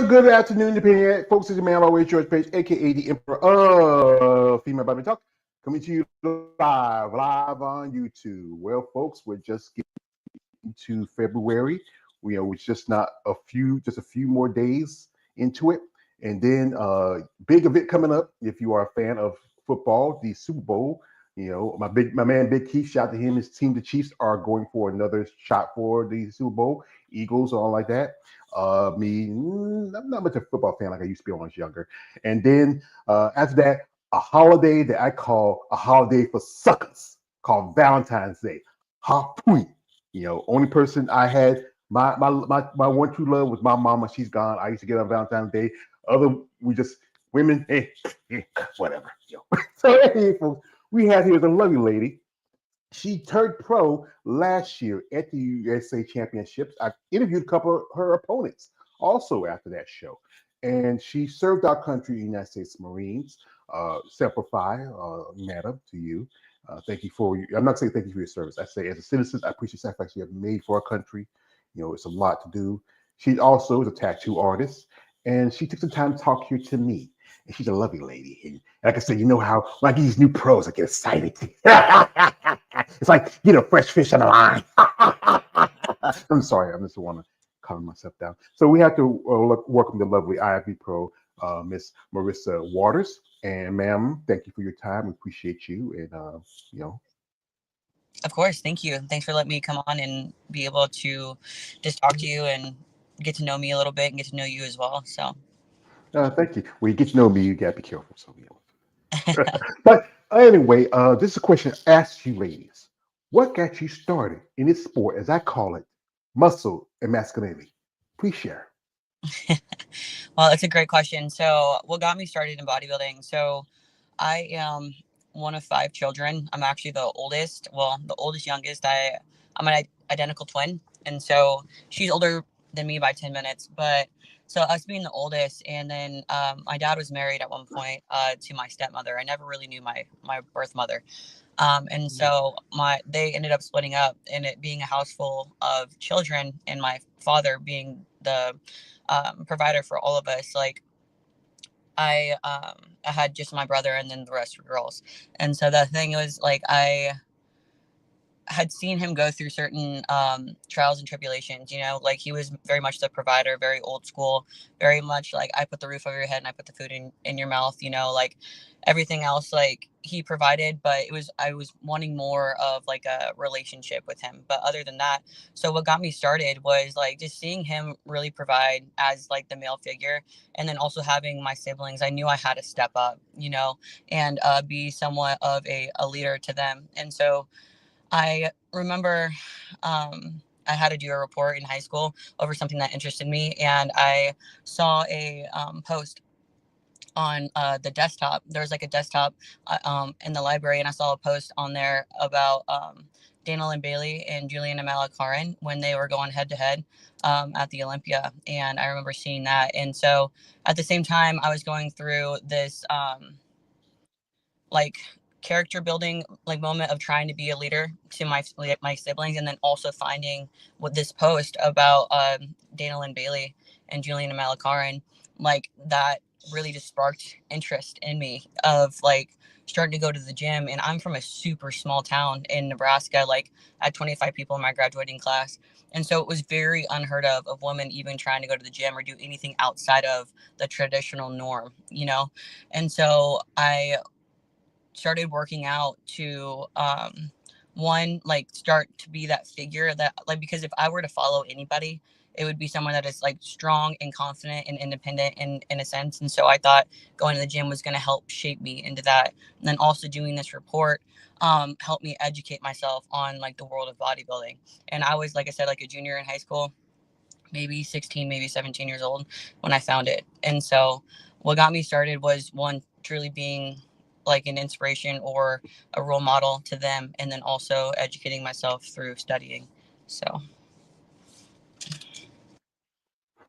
good afternoon, depending folks. This is your man, always George Page, aka the Emperor of Female Body Talk, coming to you live on YouTube. Well, folks, we're just getting to February. It's just not just a few more days into it, and then big event coming up. If you are a fan of football, the Super Bowl. My man Big Keith, shout out to him. His team, the Chiefs, are going for another shot for the Super Bowl. Eagles, all like that. I'm not much of a football fan like I used to be when I was younger. And then after that, a holiday that I call a holiday for suckers, called Valentine's Day. Hapui. Only person I had my one true love was my mama. She's gone. I used to get on Valentine's Day. We just women, whatever. So hey, folks, we have here the lovely lady. She turned pro last year at the USA Championships. I interviewed a couple of her opponents also after that show. And she served our country, the United States Marines. Semper Fi, madam, to you. Thank you for, I'm not saying thank you for your service. I say, as a citizen, I appreciate the sacrifice you have made for our country. It's a lot to do. She also is a tattoo artist. And she took some time to talk here to me. And she's a lovely lady. And like I said, you know how when I get these new pros, I get excited. It's like, fresh fish on the line. I'm sorry, I just want to calm myself down. So we have to welcome the lovely IFB pro, Miss Marissa Waters. And ma'am, thank you for your time. We appreciate you. And, Of course, thank you. Thanks for letting me come on and be able to just talk to you and get to know me a little bit and get to know you as well. So, thank you. When you get to know me, you got to be careful. So, But anyway, this is a question asked you ladies. What got you started in this sport, as I call it, muscle and masculinity? Please share. well, that's a great question. So, what got me started in bodybuilding? So, I am one of 5 children. I'm actually the oldest. Well, the oldest youngest. I'm an identical twin, and so she's older than me by 10 minutes. But so us being the oldest, and then my dad was married at one point to my stepmother. I never really knew my birth mother. And so they ended up splitting up, and it being a house full of children, and my father being the provider for all of us. Like I had just my brother, and then the rest were girls. And so the thing was, like, I had seen him go through certain trials and tribulations, like he was very much the provider, very old school, very much like I put the roof over your head and I put the food in your mouth, like everything else, like he provided, but I was wanting more of like a relationship with him. But other than that, so what got me started was like just seeing him really provide as like the male figure, and then also having my siblings. I knew I had to step up, and be somewhat of a leader to them. And so I remember I had to do a report in high school over something that interested me, and I saw a post on the desktop. There was like a desktop in the library, and I saw a post on there about Daniel and Bailey and Julian and Malakaran when they were going head to head at the Olympia. And I remember seeing that. And so at the same time, I was going through this like character building like moment of trying to be a leader to my siblings, and then also finding what this post about Daniel and Bailey and Julian and Malakaran, like that really just sparked interest in me of like starting to go to the gym. And I'm from a super small town in Nebraska. Like I had 25 people in my graduating class, and so it was very unheard of women even trying to go to the gym or do anything outside of the traditional norm, and so I started working out to one, like start to be that figure that, like, because if I were to follow anybody, it would be someone that is like strong and confident and independent in a sense. And so I thought going to the gym was going to help shape me into that. And then also doing this report helped me educate myself on like the world of bodybuilding. And I was, like I said, like a junior in high school, maybe 16, maybe 17 years old when I found it. And so what got me started was one, truly being like an inspiration or a role model to them, and then also educating myself through studying. So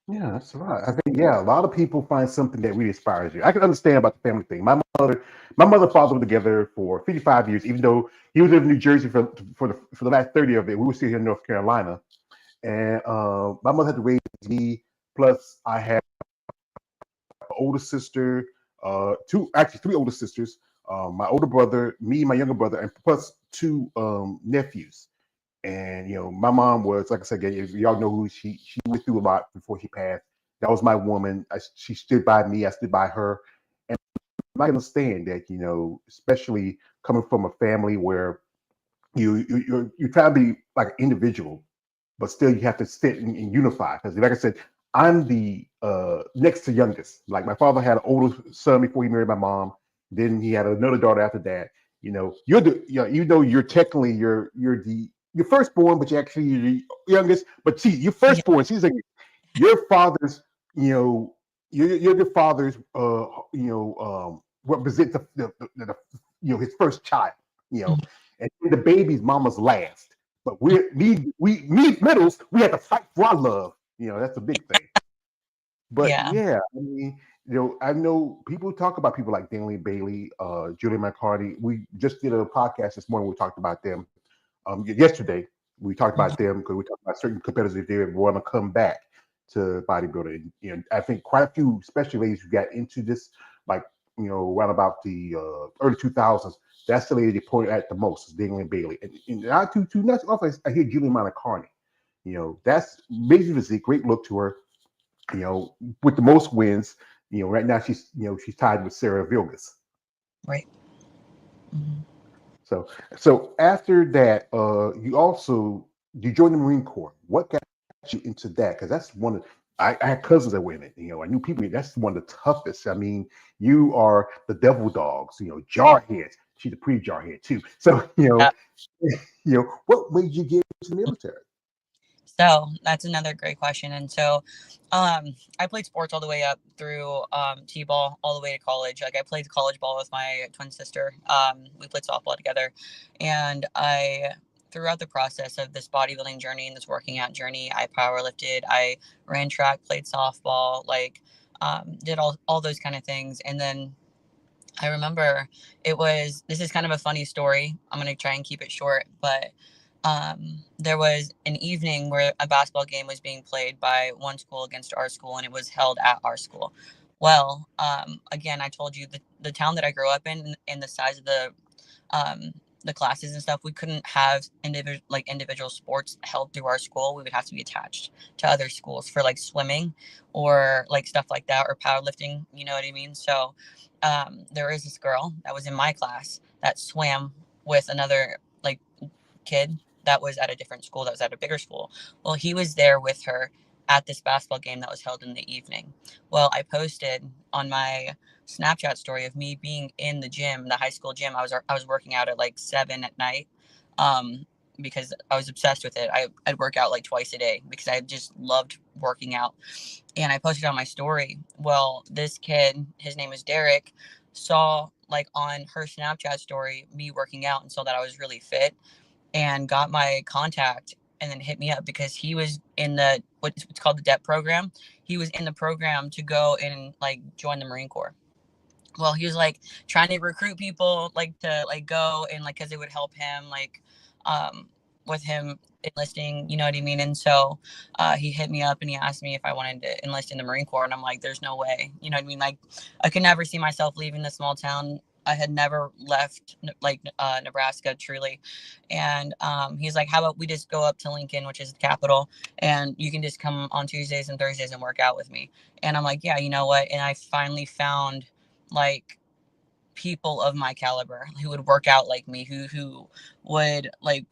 Yeah, that's right. I think a lot of people find something that really inspires you. I can understand about the family thing. My mother and father were together for 55 years, even though he was in New Jersey for the last 30 of it. We were still here in North Carolina, and my mother had to raise me. Plus, I had older sister, three older sisters, my older brother, me, my younger brother, and plus two nephews. And my mom was, like I said, if y'all know who she went through a lot before she passed. That was my woman. She stood by me. I stood by her. And I understand that, especially coming from a family where you try to be like an individual, but still you have to sit and unify. Because like I said, I'm the next to youngest. Like my father had an older son before he married my mom. Then he had another daughter after that. You're the you're technically you're firstborn, but you're actually the youngest. But see, you're firstborn. She's like your father's. You're the father's. Represent the his first child. Mhm. And the baby's mama's last. But we middles, we have to fight for our love. That's a big thing. But Yeah. yeah, I mean, I know people talk about people like Daniel Bailey, Julian McCarty. We just did a podcast this morning. We talked about them. Yesterday, we talked Mhm. about them because we talked about certain competitors if they want to come back to bodybuilding. I think quite a few, especially ladies who got into this, like around about the early 2000s. That's the lady they pointed at the most, is Daniel Bailey. And I too not often I hear Julian McCarty. That's basically a great look to her. With the most wins. Right now she's tied with Sarah Vilgas. Right. Mhm. So after that, you joined the Marine Corps. What got you into that? Because that's one of I had cousins that were in it. I knew people. That's one of the toughest. I mean, you are the devil dogs. Jarheads. She's a pretty jarhead too. So Yeah. what made you get into the military? So that's another great question. And so I played sports all the way up through T-ball all the way to college. Like I played college ball with my twin sister. We played softball together. And throughout the process of this bodybuilding journey and this working out journey, I powerlifted, I ran track, played softball, like did all those kind of things. And then I remember this is kind of a funny story. I'm going to try and keep it short, but there was an evening where a basketball game was being played by one school against our school, and it was held at our school. Well, again, I told you the town that I grew up in and the size of um, the classes and stuff, we couldn't have individual sports held through our school. We would have to be attached to other schools for like swimming or like stuff like that or powerlifting. You know what I mean? So there is this girl that was in my class that swam with another like kid that was at a different school, that was at a bigger school. Well, he was there with her at this basketball game that was held in the evening. Well, I posted on my Snapchat story of me being in the gym, the high school gym. I was working out at like 7 at night, um, because I was obsessed with it. I'd work out like twice a day because I just loved working out, and I posted on my story. Well, this kid, his name is Derek, saw like on her Snapchat story me working out and saw that I was really fit and got my contact and then hit me up because he was in the what's called the DEP program. He was in the program to go and like join the Marine Corps. Well, he was like trying to recruit people like to like go and like because it would help him like um with him enlisting, you know what I mean? And so he hit me up and he asked me if I wanted to enlist in the Marine Corps, and I'm like, there's no way, you know what I mean? Like I could never see myself leaving the small town. I had never left like Nebraska truly. And he's like, how about we just go up to Lincoln, which is the capital, and you can just come on Tuesdays and Thursdays and work out with me. And I'm like, yeah, you know what? And I finally found like people of my caliber who would work out like me, who would like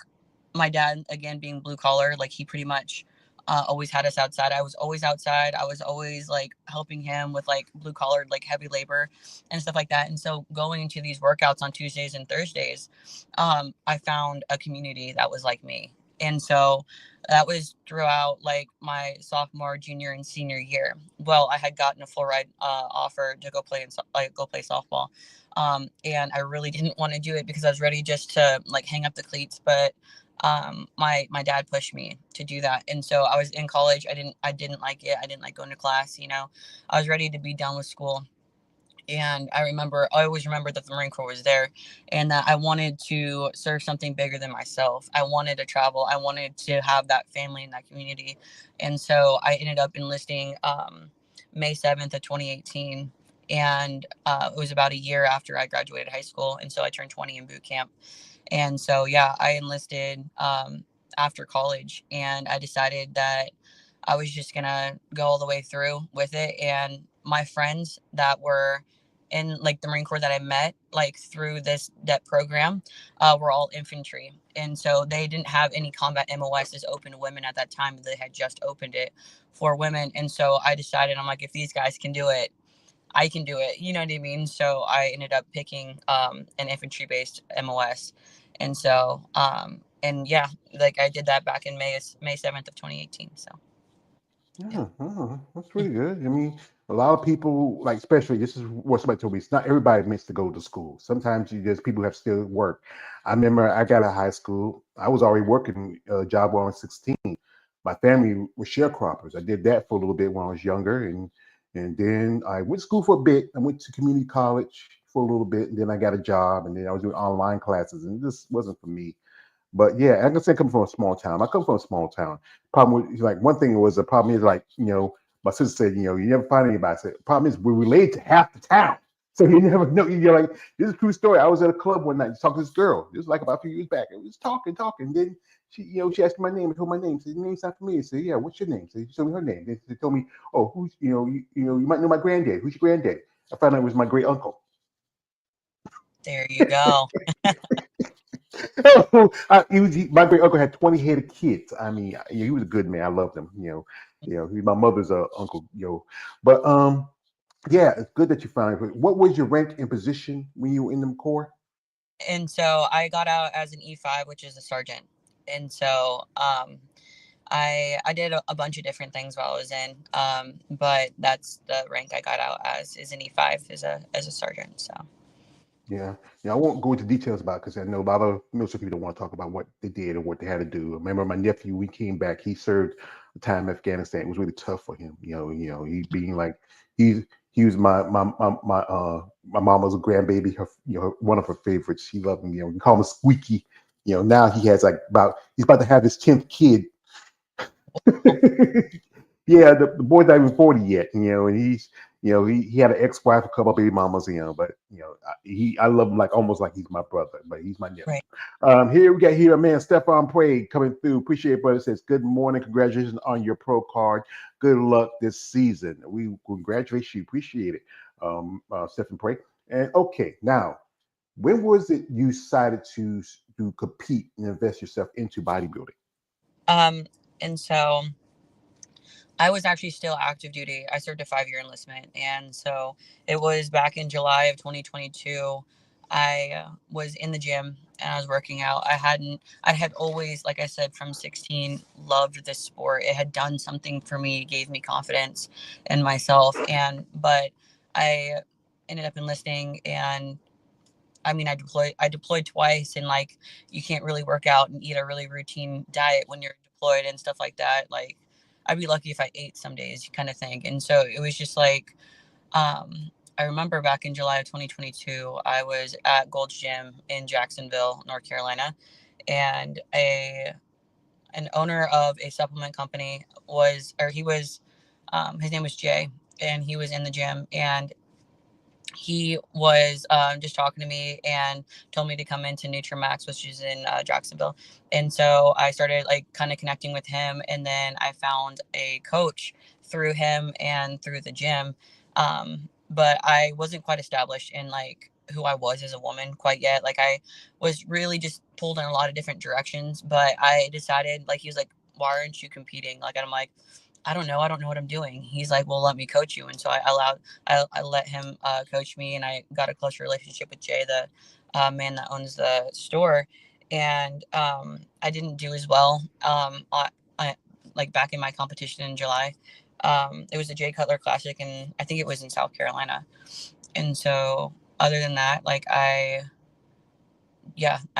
my dad, again being blue collar, like he pretty much always had us outside. I was always outside. I was always like helping him with like blue collar like heavy labor and stuff like that. And so going to these workouts on Tuesdays and Thursdays, I found a community that was like me. And so that was throughout like my sophomore, junior, and senior year. Well, I had gotten a full ride offer to go play go play softball, and I really didn't want to do it because I was ready just to like hang up the cleats. But my dad pushed me to do that, and so I was in college. I didn't like it. I didn't like going to class. I was ready to be done with school. And I always remember that the Marine Corps was there and that I wanted to serve something bigger than myself. I wanted to travel. I wanted to have that family and that community. And so I ended up enlisting May 7th of 2018. And it was about a year after I graduated high school, and so I turned 20 in boot camp. And so, yeah, I enlisted after college, and I decided that I was just gonna go all the way through with it. And my friends that were in like the Marine Corps that I met like through this DEP program were all infantry, and so they didn't have any combat MOSs open to women at that time. They had just opened it for women, and so I decided, I'm like, if these guys can do it, I can do it. You know what I mean? So I ended up picking an infantry based MOS. And so, and yeah, like I did that back in May 7th of 2018. So, yeah. That's really good. I mean, a lot of people, like, especially this is what somebody told me. It's not everybody meant to go to school. Sometimes you just people have to still work. I remember I got out of high school. I was already working a job when I was 16. My family was sharecroppers. I did that for a little bit when I was younger, and then I went to school for a bit. I went to community college for a little bit, and then I got a job, and then I was doing online classes, and this wasn't for me. But yeah, I can say I come from a small town. I come from a small town. Problem with like one thing was the problem is like my sister said you never find anybody. I said problem is we're related to half the town, so you never know. You're like this is a true story. I was at a club one night talking to this girl. This was like about a few years back. It was talking. Then she asked me my name. I told my name. She said your name's not familiar. I said yeah. What's your name? So she told me her name. They told me oh who's you might know my granddad. Who's your granddad? I found out it was my great uncle. There you go. My great uncle had 20 head of kids. I mean, he was a good man. I loved him. He's my mother's uncle. But yeah, it's good that you found it. What was your rank and position when you were in the Corps? And so I got out as an E5, which is a sergeant. And so I did a bunch of different things while I was in, but that's the rank I got out as is an E5 as a sergeant. So. Yeah, I won't go into details about because I know a lot of military people don't want to talk about what they did or what they had to do. I remember my nephew, we came back, he served a time in Afghanistan. It was really tough for him. He being like he he was my mama's a grandbaby, her one of her favorites. She loved him. We call him Squeaky. Now he has like he's about to have his 10th kid. Yeah, the boy's not even 40 yet, and he had an ex-wife, a couple of baby mamas, but I love him like almost like he's my brother, but he's my nephew. Right. Here we got a man, Stefan Prey, coming through. Appreciate it, brother. Says good morning, congratulations on your pro card. Good luck this season. We congratulate you, appreciate it, Stefan Prey. And okay, now when was it you decided to compete and invest yourself into bodybuilding? And so I was actually still active duty. I served a 5-year enlistment. And so it was back in July of 2022. I was in the gym and I was working out. I had always, like I said, from 16, loved this sport. It had done something for me, gave me confidence in myself. But I ended up enlisting, and I mean, I deployed twice, and like you can't really work out and eat a really routine diet when you're deployed and stuff like that. Like I'd be lucky if I ate some days, kind of thing. And so it was just like I remember back in July of 2022, I was at Gold's Gym in Jacksonville, North Carolina, and an owner of a supplement company he was his name was Jay, and he was in the gym, and he was just talking to me and told me to come into Nutramax, which is in Jacksonville. And so I started like kind of connecting with him. And then I found a coach through him and through the gym. But I wasn't quite established in like who I was as a woman quite yet. Like I was really just pulled in a lot of different directions. But I decided, like, he was like, why aren't you competing? Like, and I'm like, I don't know. I don't know what I'm doing. He's like, well, let me coach you. And so I let him coach me, and I got a close relationship with Jay, the man that owns the store. And I didn't do as well. I, like back in my competition in July, it was the Jay Cutler Classic, and I think it was in South Carolina. And so other than that, like I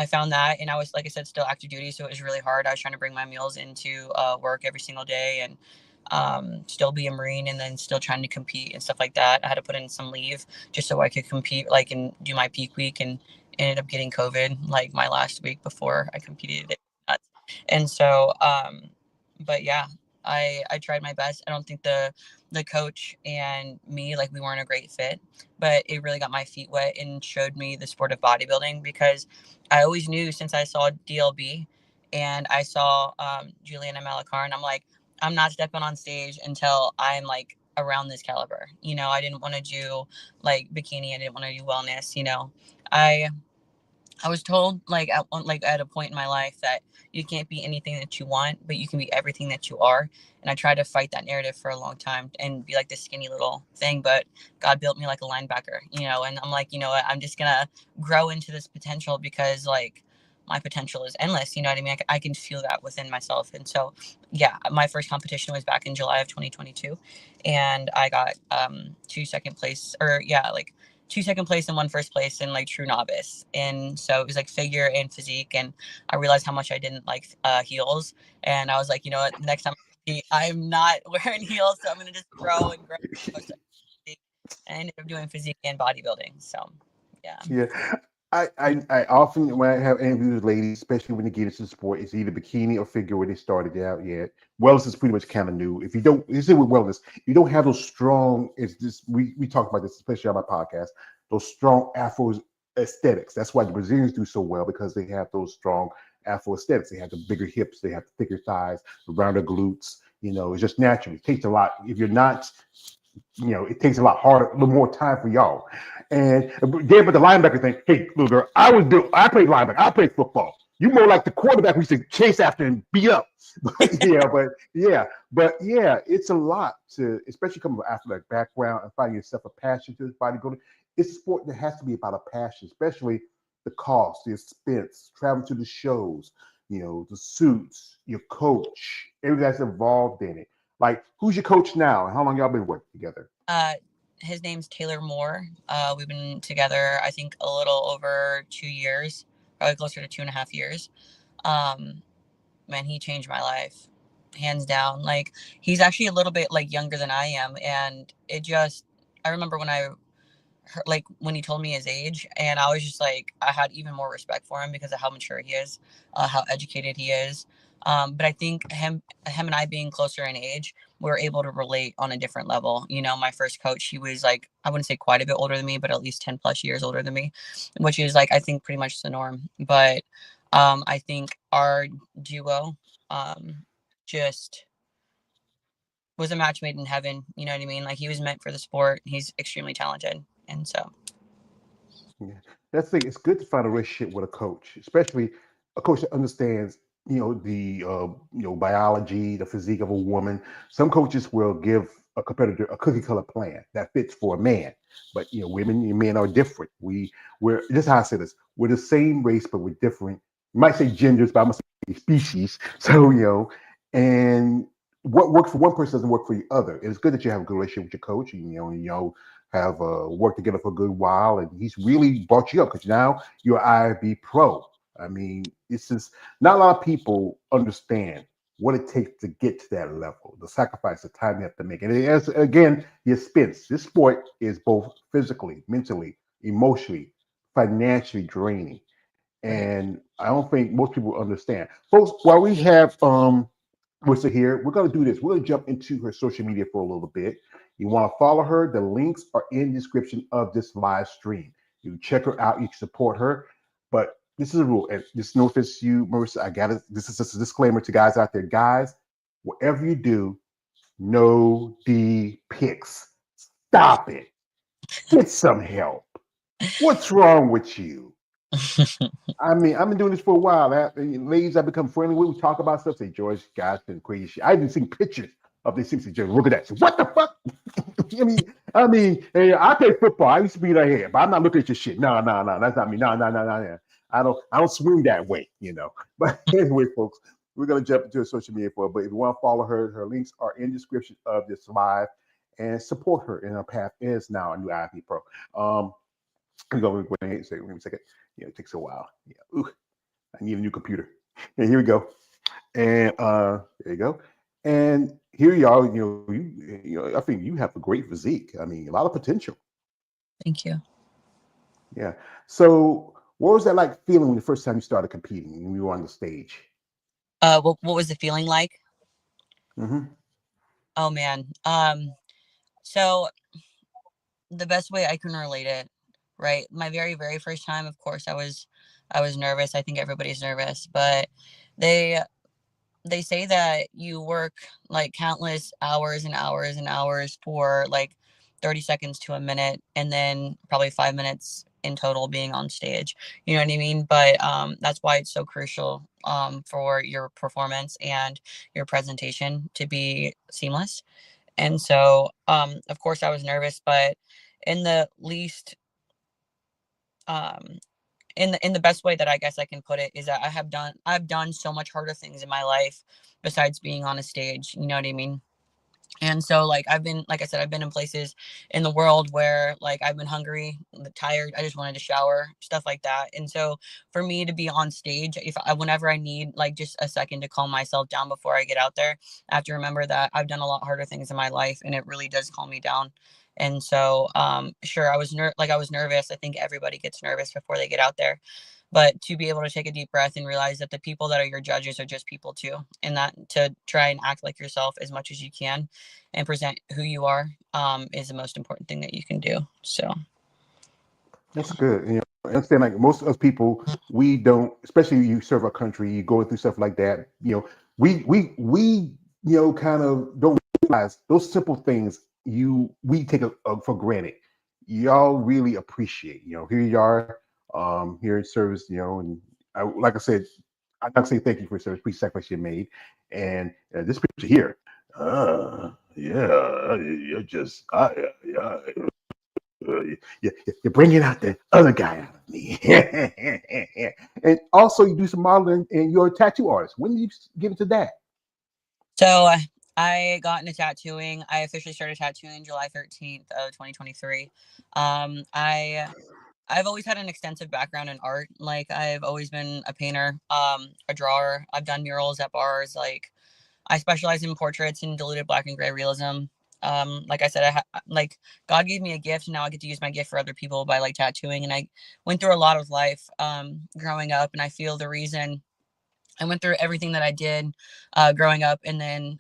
found that, and I was, like I said, still active duty, so it was really hard. I was trying to bring my meals into work every single day, and still be a Marine, and then still trying to compete and stuff like that. I had to put in some leave just so I could compete, like, and do my peak week, and ended up getting COVID like my last week before I competed. And so, but yeah, I tried my best. I don't think the coach and me, like, we weren't a great fit, but it really got my feet wet and showed me the sport of bodybuilding, because I always knew since I saw DLB and I saw Juliana Malakar, I'm like, I'm not stepping on stage until I'm like around this caliber. I didn't want to do like bikini. I didn't want to do wellness. I I was told, like, at a point in my life, that you can't be anything that you want, but you can be everything that you are. And I tried to fight that narrative for a long time and be like this skinny little thing, but God built me like a linebacker, and I'm like, you know what, I'm just gonna grow into this potential, because like my potential is endless. You know what I mean? I can feel that within myself. And so, yeah, my first competition was back in July of 2022, and I got two second place, or yeah, like two second place and one first place in like true novice. And so it was like figure and physique. And I realized how much I didn't like heels. And I was like, you know what, next time I'm not wearing heels, so I'm going to just grow and grow. So I ended up doing physique and bodybuilding. So yeah. Yeah. I often, when I have interviews with ladies, especially when they get into the sport, it's either bikini or figure where they started out yet. Wellness is pretty much kind of new. If you don't, you see with wellness, you don't have those strong, it's just, we talk about this, especially on my podcast, those strong Afro aesthetics. That's why the Brazilians do so well, because they have those strong Afro aesthetics. They have the bigger hips, they have the thicker thighs, the rounder glutes. It's just natural. It takes a lot. If you're not, it takes a lot harder, a little more time for y'all. And again, but the linebacker thing, hey, little girl, I played linebacker, I played football. You more like the quarterback we used to chase after and beat up. But it's a lot to, especially coming from an athletic background and finding yourself a passion to this bodybuilding. It's a sport that has to be about a passion, especially the cost, the expense, traveling to the shows, the suits, your coach, everything that's involved in it. Like, who's your coach now, and how long y'all been working together? His name's Taylor Moore. We've been together, I think, a little over 2 years, probably closer to 2.5 years. Um, Man, he changed my life, hands down. Like, he's actually a little bit like younger than I am, and I remember when I like when he told me his age, and I was just like, I had even more respect for him because of how mature he is, how educated he is. But I think him and I being closer in age, we were able to relate on a different level. My first coach, he was like, I wouldn't say quite a bit older than me, but at least 10 plus years older than me, which is like, I think, pretty much the norm. But I think our duo just was a match made in heaven. You know what I mean? Like, he was meant for the sport. He's extremely talented. And so, Yeah, that's the thing. It's good to find a relationship with a coach, especially a coach that understands, the biology, the physique of a woman. Some coaches will give a competitor a cookie color plan that fits for a man, but women and men are different. We're this is how I say this. We're the same race, but we're different. You might say genders, but I'm gonna say species. So and what works for one person doesn't work for the other. It's good that you have a good relationship with your coach. Have worked together for a good while, and he's really brought you up because now you're IFB Pro. I mean, it's just not a lot of people understand what it takes to get to that level, the sacrifice, the time you have to make. And as again, the expense. This sport is both physically, mentally, emotionally, financially draining. right. And I don't think most people understand. Folks, while we have Marissa here, we're going to do this. We're going to jump into her social media for a little bit. You want to follow her? The links are in the description of this live stream. You can check her out. You can support her. But this is a rule. And this is no offense to you, Marissa. I got it. This is just a disclaimer to guys out there. Guys, whatever you do, no D pics. Stop it. Get some help. What's wrong with you? I mean, I've been doing this for a while. Ladies I've become friendly with, we talk about stuff. Say, George, guys, been crazy shit. I even seen pictures of this. Say, George, look at that. Say, what the fuck? Hey, I play football. I used to be right here, but I'm not looking at your shit. No, no, no, that's not me. No, no, no, no, no. I don't swing that way. But anyway, folks, we're gonna jump into her social media for her. But if you want to follow her, her links are in the description of this live, and support her in her path is now a new IP Pro. Wait a second. It takes a while. Yeah. Ooh, I need a new computer. And here we go. And there you go. And here you are. I think you have a great physique. I mean, a lot of potential. Thank you. Yeah. So, what was that like feeling when the first time you started competing when you were on the stage? What was the feeling like? Mm-hmm. Oh man. So the best way I can relate it, right? My very, very first time, of course, I was nervous. I think everybody's nervous, but they they say that you work like countless hours and hours and hours for like 30 seconds to a minute, and then probably 5 minutes in total being on stage. You know what I mean? But that's why it's so crucial for your performance and your presentation to be seamless. And so, of course, I was nervous, but in the least, um, in the best way that I guess I can put it is that I've done so much harder things in my life besides being on a stage. You know what I mean? And so, like, I've been, like I said, I've been in places in the world where, like, I've been hungry, tired, I just wanted to shower, stuff like that. And so, for me to be on stage, whenever I need, like, just a second to calm myself down before I get out there, I have to remember that I've done a lot harder things in my life, and it really does calm me down. And so, sure, I was nervous. I think everybody gets nervous before they get out there, but to be able to take a deep breath and realize that the people that are your judges are just people too, and that to try and act like yourself as much as you can and present who you are, is the most important thing that you can do. So That's good. You know, I understand like most of us people, we don't, especially you serve our country, you go through stuff like that. You know, we kind of don't realize those simple things we take for granted. Y'all really appreciate. You know, here you are, here in service. You know, and like I said, I'm not saying thank you for your service, please sacrifice you made, and this picture here. Yeah, you're just, yeah, you're bringing out the other guy out of me. And also, you do some modeling and you're a tattoo artist. When did you get into that? so I got into tattooing. I officially started tattooing July 13th of 2023. I've always had an extensive background in art. Like, I've always been a painter, a drawer. I've done murals at bars. Like, I specialize in portraits and diluted black and gray realism. Like I said, like, God gave me a gift, and now I get to use my gift for other people by, like, tattooing. And I went through a lot of life growing up, and I feel the reason I went through everything that I did growing up, and then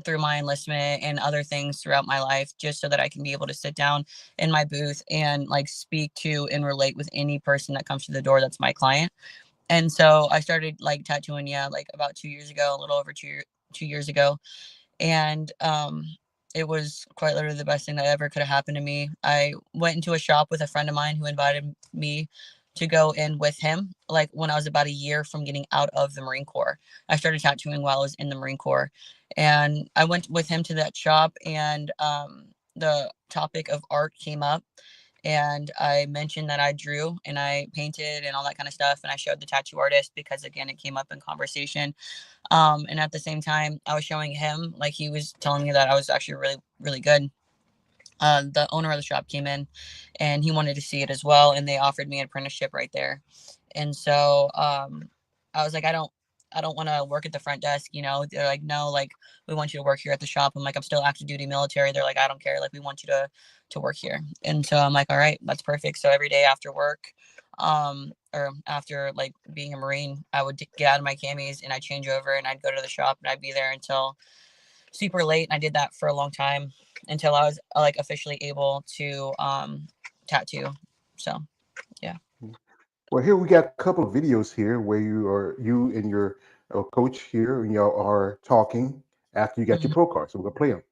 through my enlistment and other things throughout my life, just so that I can be able to sit down in my booth and, like, speak to and relate with any person that comes to the door that's my client. And so I started, like, tattooing, yeah, like, about 2 years ago, a little over 2 years ago. And it was quite literally the best thing that ever could have happened to me. I went into a shop with a friend of mine who invited me to go in with him, like, when I was about a year from getting out of the Marine Corps. I started tattooing while I was in the Marine Corps, and I went with him to that shop, and the topic of art came up, and I mentioned that I drew and I painted and all that kind of stuff, and I showed the tattoo artist because, again, it came up in conversation. And at the same time, I was showing him, like, he was telling me that I was actually really, really good. The owner of the shop came in, and he wanted to see it as well, and they offered me an apprenticeship right there. And so I was like, I don't want to work at the front desk. You know, they're like, no, like, we want you to work here at the shop. I'm like, I'm still active duty military. They're like, I don't care. Like, we want you to work here. And so I'm like, all right, that's perfect. So every day after work, or after, like, being a Marine, I would get out of my camis and I'd change over and I'd go to the shop and I'd be there until super late. And I did that for a long time until I was, like, officially able to tattoo. So yeah. Well, here we got a couple of videos here where you and your coach here, and y'all are talking after you got your Mhm. pro card. So we're gonna play them.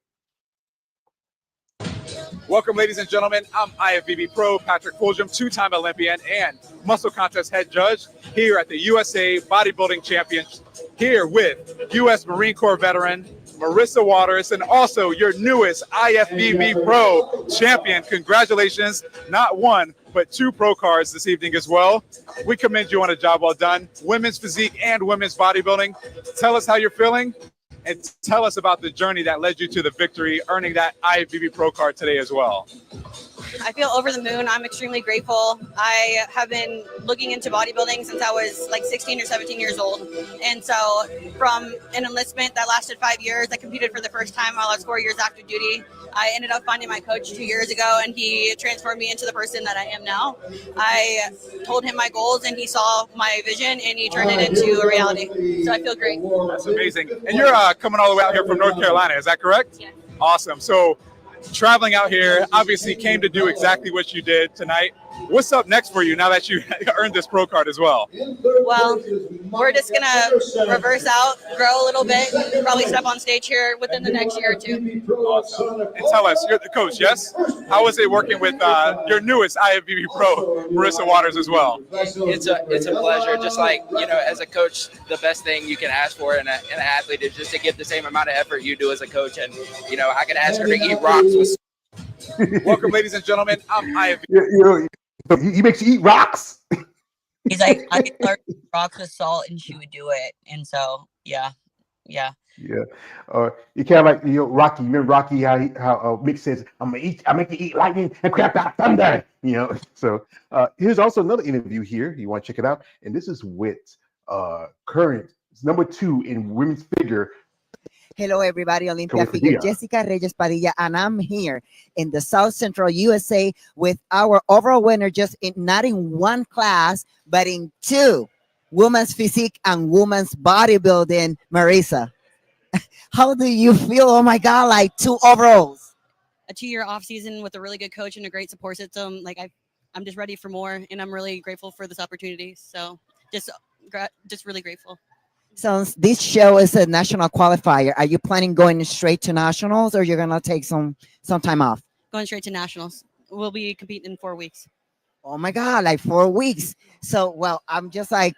Welcome, ladies and gentlemen. I'm IFBB Pro Patrick Fulgham, two-time Olympian and muscle contest head judge here at the USA Bodybuilding Champions, here with U.S. Marine Corps veteran Marissa Waters, and also your newest IFBB Pro champion. Congratulations, not one, but two pro cards this evening as well. We commend you on a job well done. Women's physique and women's bodybuilding. Tell us how you're feeling, and tell us about the journey that led you to the victory, earning that IFBB Pro card today as well. I feel over the moon. I'm extremely grateful. I have been looking into bodybuilding since I was like 16 or 17 years old. And so from an enlistment that lasted 5 years, I competed for the first time while I was 4 years active duty. I ended up finding my coach 2 years ago, and he transformed me into the person that I am now. I told him my goals, and he saw my vision, and he turned it into a reality. So I feel great. That's amazing. And you're coming all the way out here from North Carolina, is that correct? Yeah. Awesome. So traveling out here, obviously came to do exactly what you did tonight. What's up next for you now that you earned this pro card as well? Well, we're just going to reverse out, grow a little bit, probably step on stage here within the next year or two. Awesome. And tell us, you're the coach, yes? How is it working with your newest IFBB pro, Marissa Waters, as well? It's a pleasure. Just like, as a coach, the best thing you can ask for in an athlete is just to give the same amount of effort you do as a coach. And, I can ask her to eat rocks with. Welcome, ladies and gentlemen. I'm IFBB. He makes you eat rocks. He's like, I could start rocks with salt, and she would do it. And so, yeah. You kind of like Rocky. Remember Rocky? How Mick says, "I'm making you eat lightning and crap out thunder." So here's also another interview here. You want to check it out? And this is with current number 2 in women's figure. Hello, everybody. Olympia figure Jessica Reyes Padilla, and I'm here in the South Central USA with our overall winner, not in one class, but in 2, women's physique and women's bodybuilding, Marissa. How do you feel? Oh my God, like 2 overalls. A 2-year off season with a really good coach and a great support system. Like I'm just ready for more, and I'm really grateful for this opportunity. So just really grateful. So this show is a national qualifier. Are you planning going straight to nationals, or you're gonna take some time off? Going straight to nationals. We'll be competing in 4 weeks. Oh my God, like 4 weeks. So, well, I'm just like,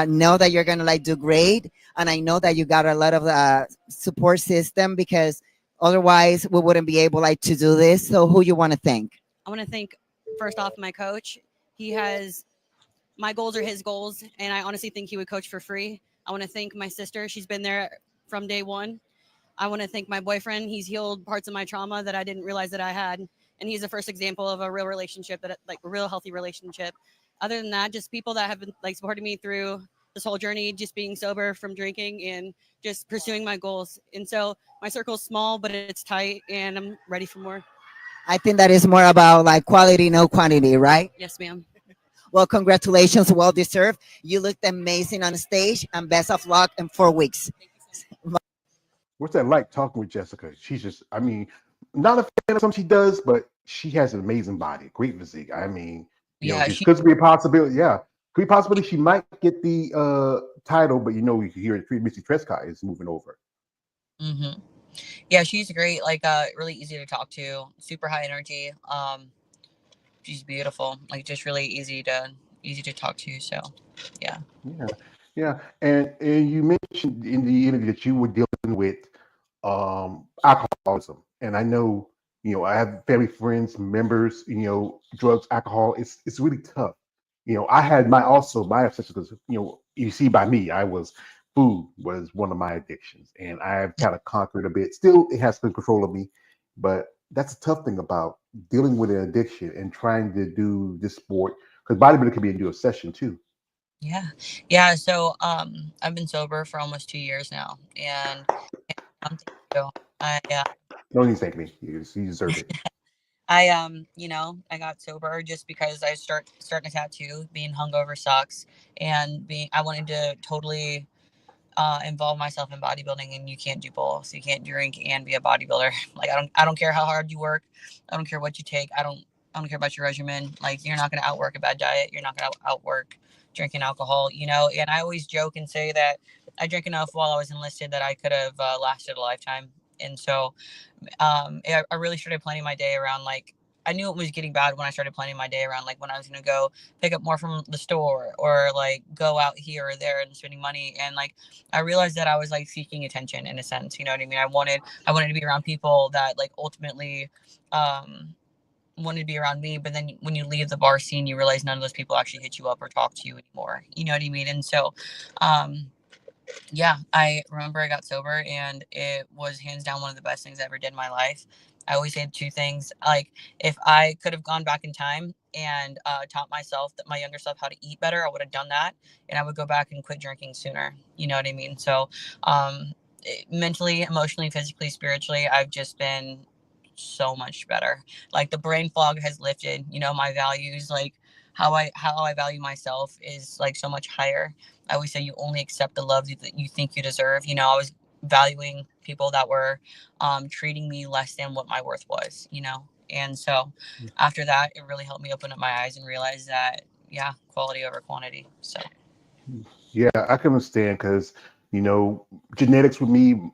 know that you're going to do great. And I know that you got a lot of support system, because otherwise we wouldn't be able to do this. So who you want to thank? I want to thank, first off, my coach. My goals are his goals, and I honestly think he would coach for free. I want to thank my sister. She's been there from day one. I want to thank my boyfriend. He's healed parts of my trauma that I didn't realize that I had. And he's the first example of a real relationship, a real healthy relationship. Other than that, just people that have been supporting me through this whole journey, just being sober from drinking and just pursuing my goals. And so my circle's small, but it's tight, and I'm ready for more. I think that is more about quality, no quantity, right? Yes, ma'am. Well, congratulations. Well deserved. You looked amazing on stage, and best of luck in 4 weeks. What's that like talking with Jessica? She's just, not a fan of something she does, but she has an amazing body, great physique. She could be a possibility. Yeah, could be a possibility she might get the title, but we can hear Missy Trescott is moving over. Mm-hmm. Yeah, she's great. Really easy to talk to, super high energy. She's beautiful. Just really easy to talk to. So, yeah. Yeah. And you mentioned in the interview that you were dealing with alcoholism, and I know I have family, friends, members. Drugs, alcohol. It's really tough. I had my obsession, because you see by me, food was one of my addictions, and I've kind of conquered a bit. Still, it has been control of me, but that's a tough thing about dealing with an addiction and trying to do this sport, because bodybuilding can be into a session too. Yeah. So I've been sober for almost 2 years now, and Don't even thank me. You deserve it. I got sober just because I starting a tattoo. Being hungover sucks, and I wanted to totally involve myself in bodybuilding, and you can't do both. You can't drink and be a bodybuilder. I don't care how hard you work. I don't care what you take. I don't care about your regimen. You're not going to outwork a bad diet. You're not going to outwork drinking alcohol, and I always joke and say that I drank enough while I was enlisted that I could have lasted a lifetime. And so I really started planning my day around I knew it was getting bad when I started planning my day around when I was going to go pick up more from the store, or go out here or there and spending money. And I realized that I was seeking attention in a sense, you know what I mean? I wanted to be around people that ultimately wanted to be around me. But then when you leave the bar scene, you realize none of those people actually hit you up or talk to you anymore. You know what I mean? And so, yeah, I remember I got sober, and it was hands down one of the best things I ever did in my life. I always say two things. Like, if I could have gone back in time and taught myself, that my younger self, how to eat better, I would have done that, and I would go back and quit drinking sooner. You know what I mean? So mentally, emotionally, physically, spiritually, I've just been so much better. Like, the brain fog has lifted. You know, my values, like how I value myself, is like so much higher. I always say you only accept the love that you think you deserve. You know, I was valuing people that were treating me less than what my worth was, you know. And so after that, it really helped me open up my eyes and realize that, yeah, quality over quantity. So Yeah, I can understand because, you know, genetics with me,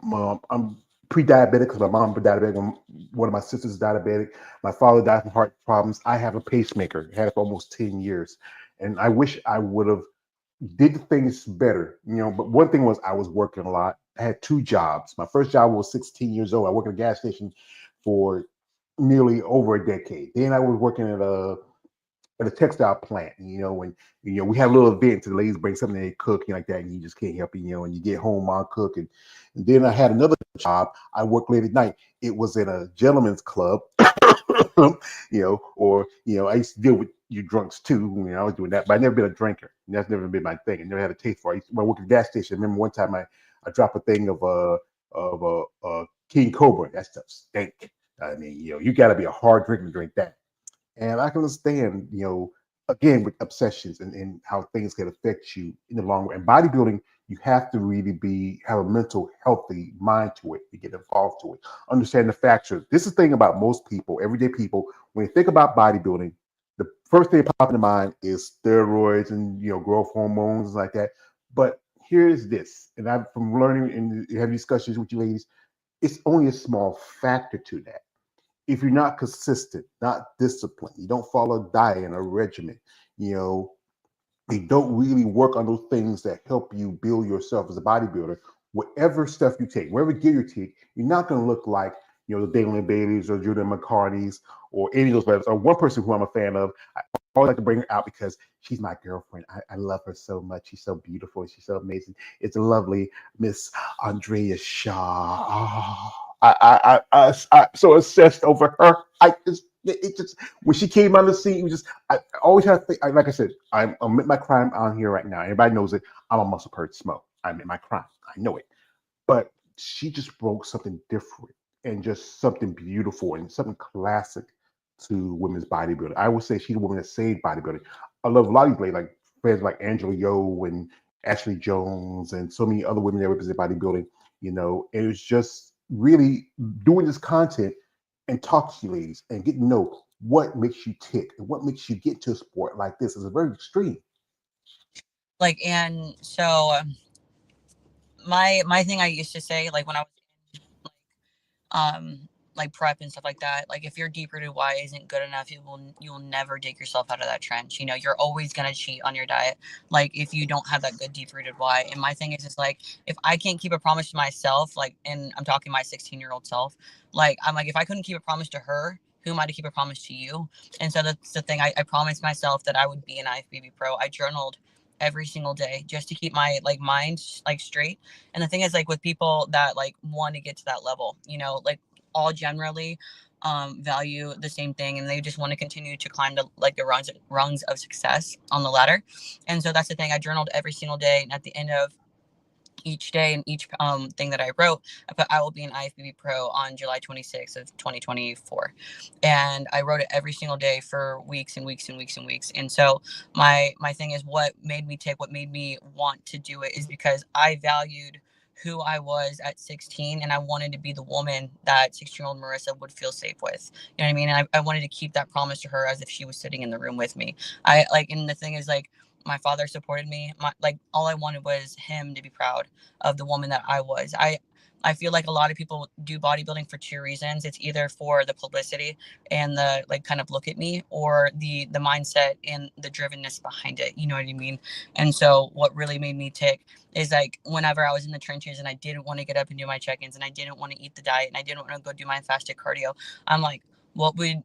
I'm pre-diabetic because my mom was diabetic. One of my sisters is diabetic. My father died from heart problems. I have a pacemaker, had it for almost 10 years. And I wish I would have did things better, you know. But one thing was I was working a lot. I had two jobs. My first job was 16 years old. I worked at a gas station for nearly over a decade. Then I was working at a textile plant, you know, when we have a little event and the ladies bring something they cook, you know, like that, and you just can't help it, you know, and you get home, mom cook. And then I had another job. I worked late at night. It was in a gentleman's club, I used to deal with you drunks too. You know, I was doing that, but I never been a drinker. That's never been my thing. I never had a taste for it. When I worked at a gas station, I remember one time I dropped a thing of King Cobra. That stuff stank. I mean, you got to be a hard drinker to drink that. And I can understand, again, with obsessions and how things can affect you in the long run. And bodybuilding, you have to really have a mental, healthy mind to it to get involved to it. Understand the factors. This is the thing about most people, everyday people. When they think about bodybuilding, the first thing that pops into mind is steroids and growth hormones like that. But here's this, and I'm from learning and having discussions with you ladies. It's only a small factor to that. If you're not consistent, not disciplined, you don't follow a diet and a regimen, you don't really work on those things that help you build yourself as a bodybuilder, whatever stuff you take, whatever gear you take, you're not going to look like, the Dalen Baileys or Judah McCartney's or any of those players. Or one person who I'm a fan of, I always like to bring her out because she's my girlfriend. I love her so much. She's so beautiful. She's so amazing. It's a lovely Miss Andrea Shaw. Oh, I'm so obsessed over her. It just when she came on the scene, I always have to think. Like I said, I'm at my crime on here right now. Everybody knows it. I'm a muscle purge smoke. I'm in my crime. I know it. But she just broke something different and just something beautiful and something classic to women's bodybuilding. I would say she's the woman that saved bodybuilding. I love a lot of these ladies, like friends like Angela Yo and Ashley Jones and so many other women that represent bodybuilding. And it was just really doing this content and talk to you ladies and getting to know what makes you tick and what makes you get to a sport like this is very extreme. Like, and so my thing I used to say, like when I was like prep and stuff like that, like if your deep rooted why isn't good enough, you'll never dig yourself out of that trench. You're always gonna cheat on your diet, like if you don't have that good deep rooted why. And my thing is just like, if I can't keep a promise to myself, like, and I'm talking my 16-year-old self, like I'm like, if I couldn't keep a promise to her, who am I to keep a promise to you? And so that's the thing. I promised myself that I would be an IFBB pro. I journaled every single day just to keep my like mind like straight. And the thing is, like with people that like want to get to that level, like all generally value the same thing, and they just want to continue to climb the like the rungs of success on the ladder. And so that's the thing. I journaled every single day, and at the end of each day and each thing that I wrote, I put I will be an IFBB pro on July 26th of 2024. And I wrote it every single day for weeks and weeks and weeks and weeks. And so my thing is, what made me tick, what made me want to do it, is because I valued who I was at 16, and I wanted to be the woman that 16-year-old Marissa would feel safe with. You know what I mean? And I wanted to keep that promise to her as if she was sitting in the room with me. And the thing is, like, my father supported me. Like all I wanted was him to be proud of the woman that I was. I feel like a lot of people do bodybuilding for two reasons. It's either for the publicity and the like kind of look at me, or the mindset and the drivenness behind it. You know what I mean? And so what really made me tick is like whenever I was in the trenches and I didn't want to get up and do my check-ins, and I didn't want to eat the diet, and I didn't want to go do my fasted cardio, I'm like, what would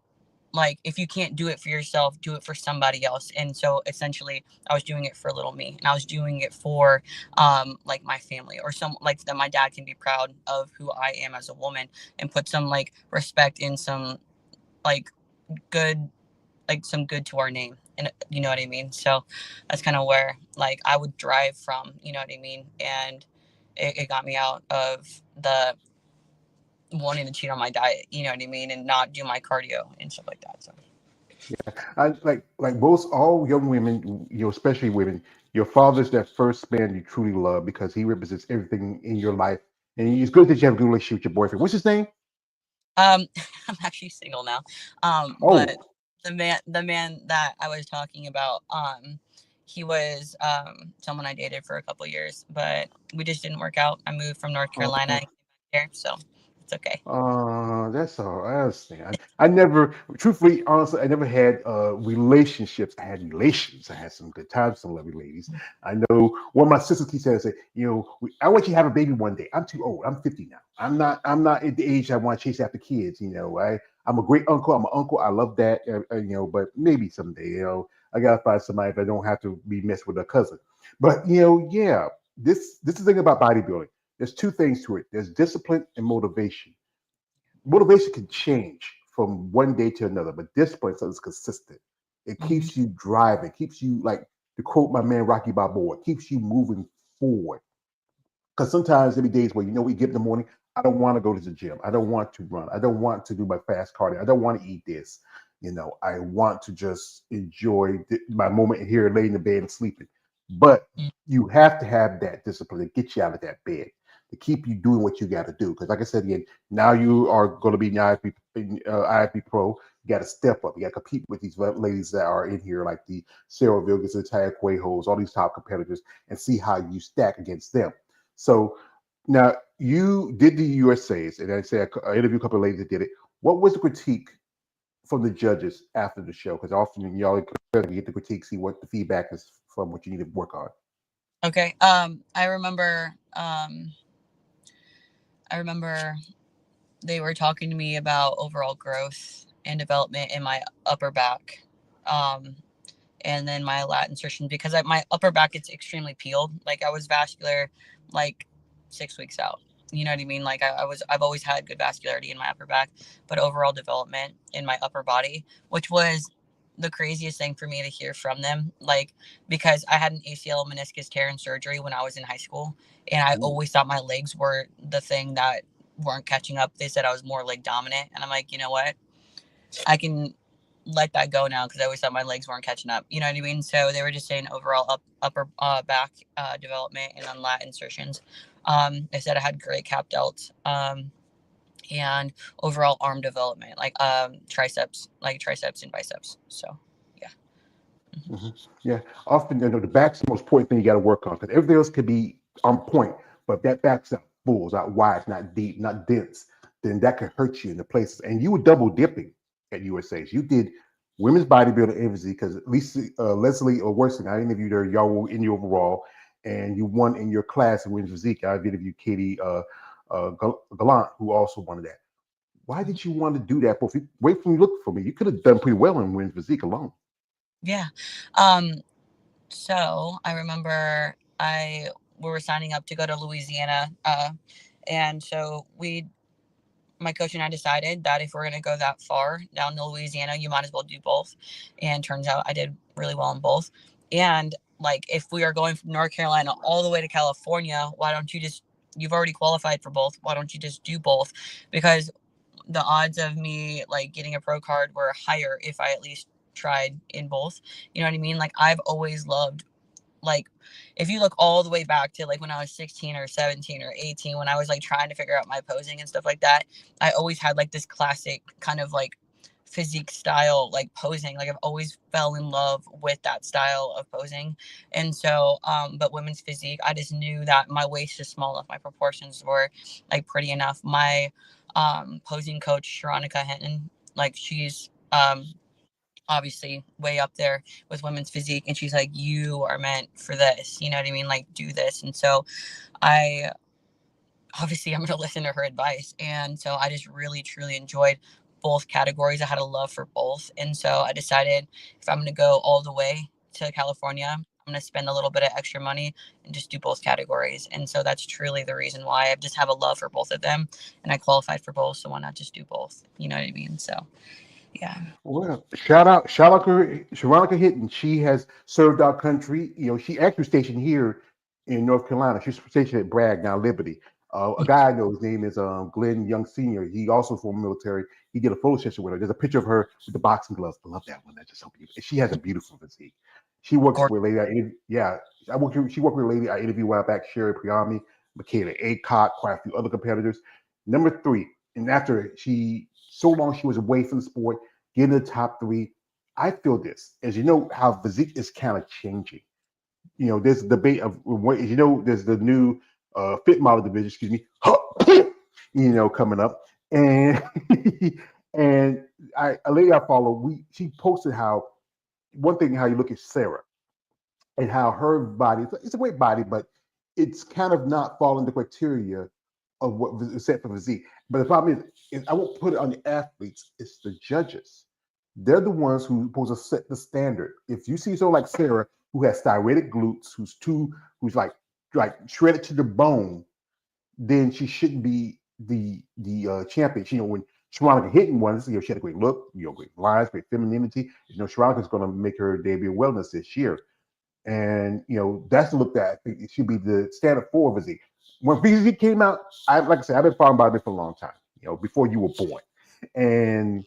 like, if you can't do it for yourself, do it for somebody else. And so essentially I was doing it for little me, and I was doing it for like my family, or some, like, that my dad can be proud of who I am as a woman, and put some like respect in some like good, like some good to our name. And you know what I mean? So that's kind of where like I would drive from, you know what I mean? And it got me out of the wanting to cheat on my diet, you know what I mean, and not do my cardio and stuff like that. So I like most all young women, especially women. Your father's that first man you truly love because he represents everything in your life, and it's good that you have a good relationship with your boyfriend. What's his name? I'm actually single now. But Oh, the man that I was talking about, he was someone I dated for a couple years, but we just didn't work out. I moved from North Carolina uh, and came back here, so it's okay. that's all. I understand. I never, truthfully, honestly, I never had relationships. I had relations. I had some good times, some lovely ladies. I know one of my sisters keeps saying, I want you to have a baby one day. I'm too old. I'm 50 now. I'm not at the age I want to chase after kids. I'm a great uncle. I'm an uncle. I love that. But maybe someday, I gotta find somebody if I don't have to be messed with a cousin. But yeah, this is the thing about bodybuilding. There's two things to it. There's discipline and motivation. Motivation can change from one day to another, but discipline is consistent. It Hmm. keeps you driving, keeps you, like, to quote my man Rocky Balboa, it keeps you moving forward. Because sometimes there be days where we get in the morning, I don't want to go to the gym. I don't want to run. I don't want to do my fast cardio. I don't want to eat this. I want to just enjoy my moment here, lay in the bed and sleeping. But you have to have that discipline to get you out of that bed, to keep you doing what you got to do. Because, like I said again, now you are going to be IFB Pro. You got to step up. You got to compete with these ladies that are in here, like the Sarah Vilgas, the Taya Cuejos, all these top competitors, and see how you stack against them. So now you did the USA's, and I said I interviewed a couple of ladies that did it. What was the critique from the judges after the show? Because often y'all get the critique, see what the feedback is from what you need to work on. Okay. I remember they were talking to me about overall growth and development in my upper back. And then my lat insertion, because my upper back is extremely peeled. Like, I was vascular like 6 weeks out. You know what I mean? Like, I've always had good vascularity in my upper back, but overall development in my upper body, which was the craziest thing for me to hear from them. Like, because I had an ACL meniscus tear in surgery when I was in high school, and I Ooh. always thought my legs were the thing that weren't catching up. They said I was more leg dominant, and I'm like, you know what? I can let that go now, because I always thought my legs weren't catching up. You know what I mean? So they were just saying overall upper back development, and then lat insertions. They said I had great cap delts, and overall arm development, like triceps and biceps. So yeah. Hmm. Yeah, often the back's the most important thing you got to work on, because everything else could be on point, but if that back's not full, it's not wide, it's not deep, not dense, then that could hurt you in the places. And you were double dipping at USA's. You did women's bodybuilding MZ, because at least Leslie or Worthing, I interviewed her. Y'all were in your overall, and you won in your class in women's physique. I interviewed Katie Gallant, who also won that. Why did you want to do that? But if you wait from you look for me, you could have done pretty well in women's physique alone. Yeah. Um, so I remember we were signing up to go to Louisiana, and so my coach and I decided that if we're going to go that far down to Louisiana, you might as well do both. And turns out I did really well in both. And like, if we are going from North Carolina all the way to California, why don't you just, you've already qualified for both. Why don't you just do both? Because the odds of me like getting a pro card were higher if I at least tried in both. You know what I mean? Like, I've always loved, like, if you look all the way back to like when I was 16 or 17 or 18, when I was like trying to figure out my posing and stuff like that, I always had like this classic kind of like physique style like posing. Like, I've always fell in love with that style of posing. And so but women's physique, I just knew that my waist is small enough, my proportions were like pretty enough. My posing coach Sharonica Henton, like, she's obviously way up there with women's physique, and she's like, you are meant for this, you know what I mean, like, do this. And so I obviously I'm going to listen to her advice. And so I just really truly enjoyed both categories. I had a love for both. And so I decided if I'm going to go all the way to California, I'm going to spend a little bit of extra money and just do both categories. And so that's truly the reason why I just have a love for both of them. And I qualified for both. So why not just do both? You know what I mean? So, yeah. Well, shout out Sharonica Hinton. She has served our country. She actually stationed here in North Carolina. She's stationed at Bragg, now Liberty. A guy I know, his name is Glenn Young Sr. He also former military. He did a photo session with her. There's a picture of her with the boxing gloves. I love that one. That's just so beautiful. She has a beautiful physique. She works with a lady. She worked with a lady I interviewed a while back, Sherry Priami, Michaela Aycock, quite a few other competitors. Number 3, and after so long she was away from the sport, getting the top 3. I feel this, as you know, how physique is kind of changing. There's a debate of what, there's the new fit model division, excuse me, coming up. And and a lady I follow, she posted how you look at Sarah and how her body, it's a great body, but it's kind of not following the criteria of what is set for physique. But the problem is I won't put it on the athletes, it's the judges. They're the ones who supposed to set the standard. If you see someone like Sarah who has styrated glutes, who's like shredded to the bone, then she shouldn't be the champion. When Sharonica Hinton won, she had a great look, great lines, great femininity. Sharonica's going to make her debut wellness this year. And that's the look that I think it should be the standard for physique. When physique came out, like I said, I've been following bodybuilding for a long time, before you were born. And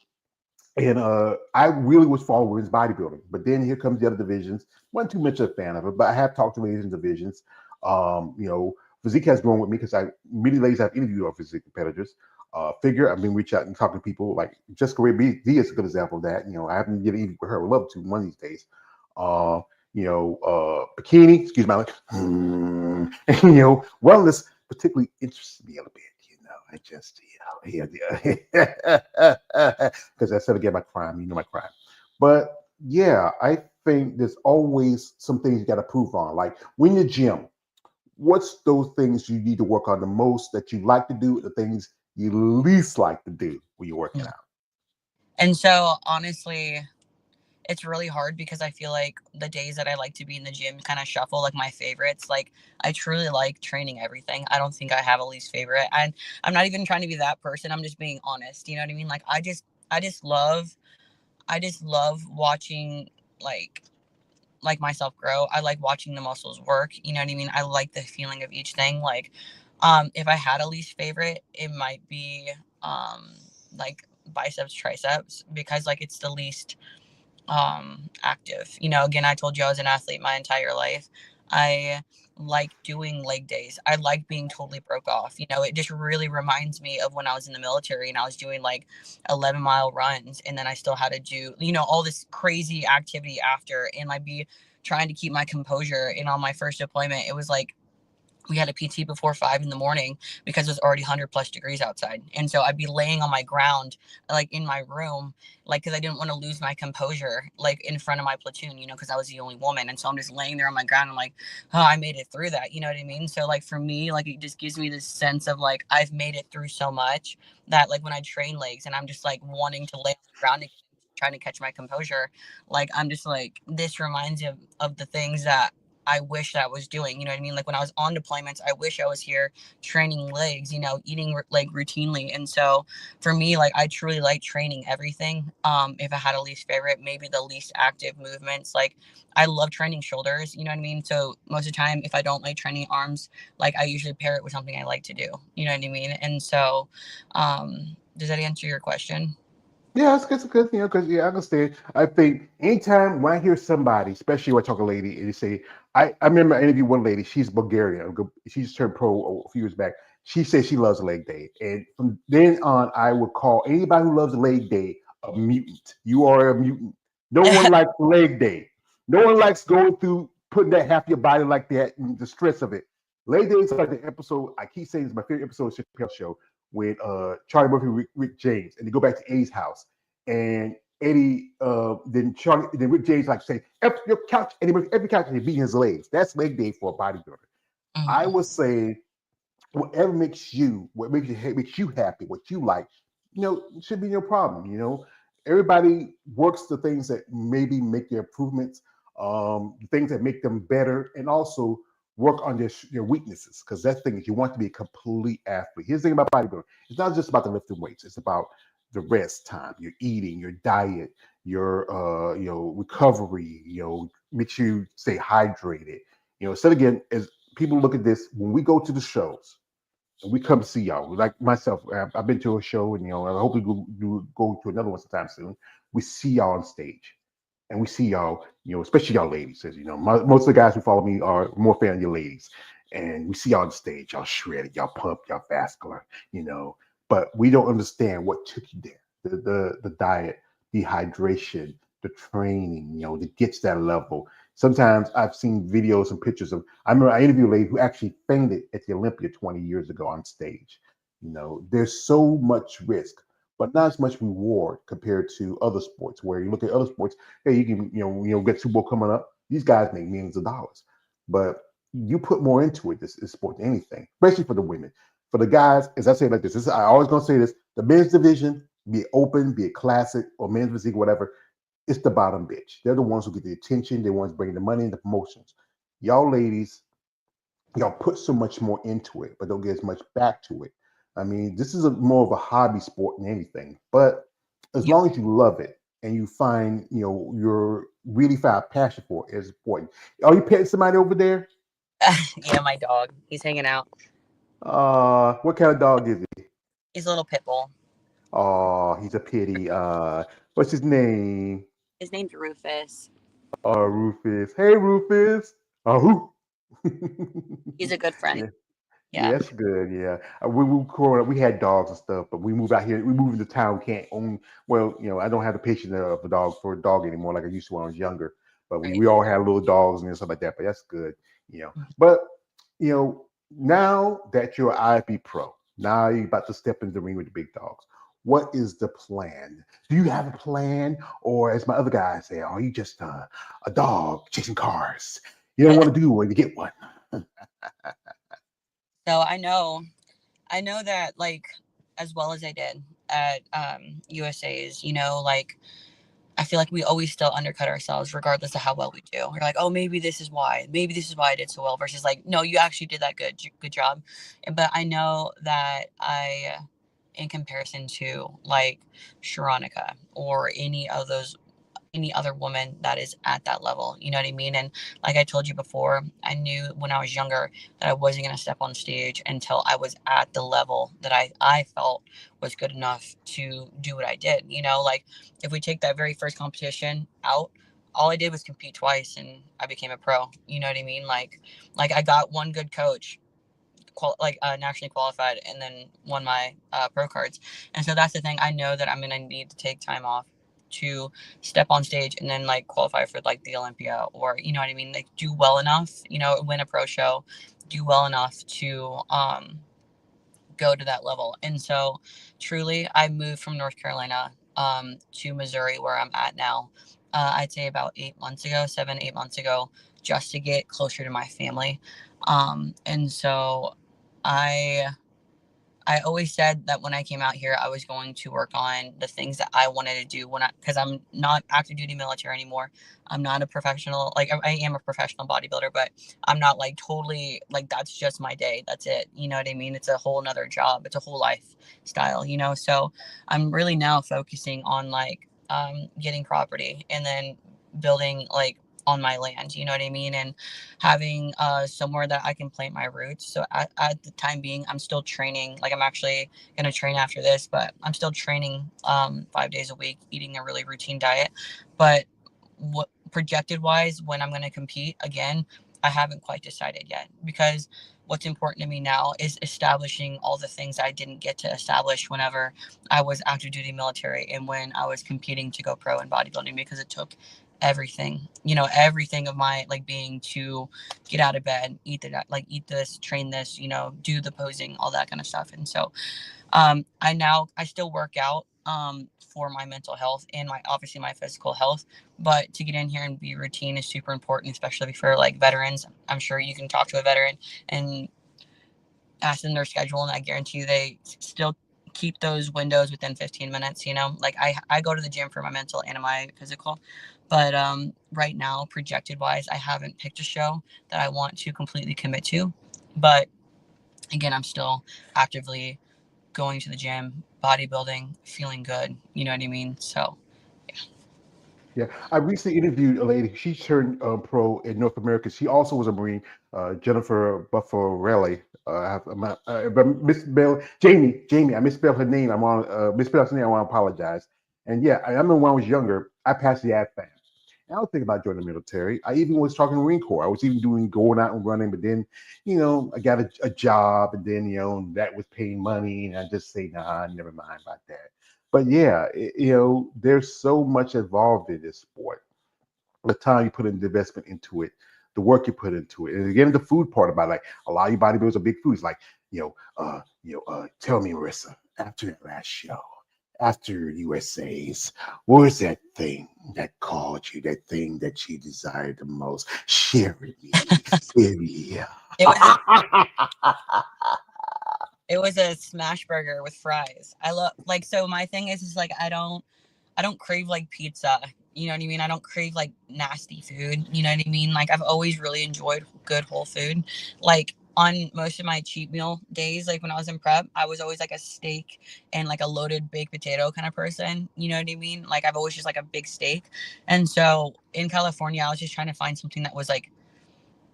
I really was following women's bodybuilding. But then here comes the other divisions. Wasn't too much a fan of it, but I have talked to ladies in divisions. Physique has grown with me because many ladies I've interviewed are physique competitors. Figure, I've been reaching out and talking to people like Jessica Ray D is a good example of that. I haven't yet interviewed with her. I would love to one of these days. Bikini, excuse my language, wellness particularly interests me a little bit. I just, because I said again, my crime, my crime. But yeah, I think there's always some things you got to prove on. Like when you're in the gym, what's those things you need to work on the most that you like to do, the things you least like to do when you're working out? And so honestly, it's really hard because I feel like the days that I like to be in the gym kind of shuffle, like my favorites. Like I truly like training everything. I don't think I have a least favorite. And I'm not even trying to be that person. I'm just being honest. You know what I mean? Like I just love watching like myself grow. I like watching the muscles work. You know what I mean? I like the feeling of each thing. Like if I had a least favorite, it might be like biceps, triceps, because like it's the least active. Again, I told you I was an athlete my entire life. I like doing leg days. I like being totally broke off. It just really reminds me of when I was in the military and I was doing like 11-mile runs, and then I still had to do all this crazy activity after, and I'd be trying to keep my composure. And on my first deployment, it was like we had a PT before 5 a.m. because it was already 100+ degrees outside. And so I'd be laying on my ground, like in my room, like, cause I didn't want to lose my composure, like in front of my platoon, cause I was the only woman. And so I'm just laying there on my ground. I'm like, oh, I made it through that. You know what I mean? So like for me, like it just gives me this sense of like, I've made it through so much that like when I train legs and I'm just like wanting to lay on the ground and trying to catch my composure, like, I'm just like, this reminds me of the things that I wish that I was doing. You know what I mean? Like when I was on deployments, I wish I was here training legs, eating like routinely. And so for me, like I truly like training everything. If I had a least favorite, maybe the least active movements, like I love training shoulders, you know what I mean? So most of the time, if I don't like training arms, like I usually pair it with something I like to do, you know what I mean? And so does that answer your question? Yeah, it's good, because I understand. I think anytime when I hear somebody, especially when I talk to a lady, and they say, I remember I interviewed one lady, she's Bulgarian, she just turned pro a few years back. She says she loves leg day. And from then on, I would call anybody who loves leg day a mutant. You are a mutant. No one likes leg day. No one likes going through putting that half your body like that and the stress of it. Leg day is like the episode, I keep saying it's my favorite episode of Chappelle Show, with Charlie Murphy, Rick James, and they go back to A's house, and Eddie, then Rick James like say, your couch, and every couch, and he beating his legs. That's leg day for a bodybuilder. Mm-hmm. I would say, whatever makes you happy, what you like, should be no problem. Everybody works the things that maybe make their improvements, things that make them better, and also work on your weaknesses. Because that thing is, you want to be a complete athlete. Here's the thing about bodybuilding: it's not just about the lifting weights. It's about the rest time, your eating, your diet, your recovery. Make sure you stay hydrated. Instead again, as people look at this, when we go to the shows and we come to see y'all, like myself, I've been to a show, and I hope we go to another one sometime soon. We see y'all on stage, and we see y'all, especially y'all ladies. As most of the guys who follow me are more fan of your ladies, and we see y'all on stage, y'all shredded, y'all pumped, y'all vascular, But we don't understand what took you there. The diet, dehydration, the training, to get to that level. Sometimes I've seen videos and pictures of. I remember I interviewed a lady who actually fainted at the Olympia 20 years ago on stage. There's so much risk, but not as much reward compared to other sports. Where you look at other sports, hey, you can get Super Bowl coming up. These guys make millions of dollars, but you put more into it. This sport than anything, especially for the women. For the guys, as I say it like this, I always gonna say this: the men's division, be it open, be it classic, or men's physique, whatever. It's the bottom bitch. They're the ones who get the attention. They're the ones bringing the money and the promotions. Y'all ladies, y'all put so much more into it, but don't get as much back to it. I mean, this is more of a hobby sport than anything. But as long as you love it and you find, you're really find a passion for it, is important. Are you petting somebody over there? Yeah, my dog. He's hanging out. What kind of dog is he? He's a little pit bull. Oh, he's a pity. What's his name? His name's Rufus. Rufus. Hey, Rufus. Who? He's a good friend. Yeah. Yeah. That's good. Yeah, growing up, we had dogs and stuff, but we moved out here. We moved into town. We can't own. Well, I don't have the patience of a dog for a dog anymore, like I used to when I was younger. But Right. we all had little dogs and stuff like that. But that's good. But now that you're an IFB pro, now you're about to step into the ring with the big dogs. What is the plan? Do you have a plan, or as my other guys say, are you just a dog chasing cars? You don't want to do one to get one. So I know that, like, as well as I did at USA's, like, I feel like we always still undercut ourselves regardless of how well we do. We're like, oh, maybe this is why I did so well, versus like, no, you actually did that good job. But I know that in comparison to like Sharonica or any other woman that is at that level, you know what I mean? And like I told you before, I knew when I was younger that I wasn't going to step on stage until I was at the level that I felt was good enough to do what I did. Like, if we take that very first competition out, all I did was compete twice and I became a pro. You know what I mean? Like I got one good coach, nationally qualified, and then won my pro cards. And so that's the thing. I know that I'm gonna need to take time off to step on stage and then like qualify for like the Olympia, or you know what I mean, like do well enough, win a pro show, do well enough to go to that level. And so truly, I moved from North Carolina to Missouri, where I'm at now. I'd say about 8 months ago, 7, 8 months ago, just to get closer to my family. And so I always said that when I came out here, I was going to work on the things that I wanted to do because I'm not active duty military anymore. I'm not a professional, like I am a professional bodybuilder, but I'm not like totally like that's just my day. That's it. You know what I mean? It's a whole nother job. It's a whole lifestyle, So I'm really now focusing on like getting property and then building like on my land, you know what I mean, and having somewhere that I can plant my roots. So at the time being, I'm still training. Like I'm actually gonna train after this, but I'm still training 5 days a week, eating a really routine diet. But what projected wise, when I'm gonna compete again, I haven't quite decided yet, because what's important to me now is establishing all the things I didn't get to establish whenever I was active duty military and when I was competing to go pro in bodybuilding, because it took everything of my like being to get out of bed, eat this, train this, do the posing, all that kind of stuff. And so I still work out for my mental health and obviously my physical health, but to get in here and be routine is super important, especially for like veterans. I'm sure you can talk to a veteran and ask them their schedule, and I guarantee you they still keep those windows within 15 minutes, like I go to the gym for my mental and my physical, but right now, projected wise, I haven't picked a show that I want to completely commit to, but again, I'm still actively going to the gym, bodybuilding, feeling good, you know what I mean? So Yeah, I recently interviewed a lady. She turned pro in North America. She also was a Marine, Jennifer Buffarelli. But Miss Bell, Jamie. I misspelled her name. Misspelled her name. I want to apologize. And yeah, I remember when I was younger, I passed the ad fast. I don't think about joining the military. I even was talking Marine Corps. I was even going out and running, but then, I got a job, and then, that was paying money, and I just say, nah, never mind about that. But yeah, there's so much involved in this sport. The time you put in the investment into it, the work you put into it, and again, the food part about it, like a lot of you bodybuilders are big foods. Like, tell me, Marissa, after that last show, after USA's, what was that thing that called you? That thing that you desired the most? Share with me. Yeah. it was it was a smash burger with fries. I love, like, so my thing is like I don't crave like pizza. You know what I mean? I don't crave like nasty food. You know what I mean? Like, I've always really enjoyed good whole food. Like, on most of my cheat meal days, like when I was in prep, I was always like a steak and like a loaded baked potato kind of person. You know what I mean? Like, I've always just like a big steak. And so in California, I was just trying to find something that was like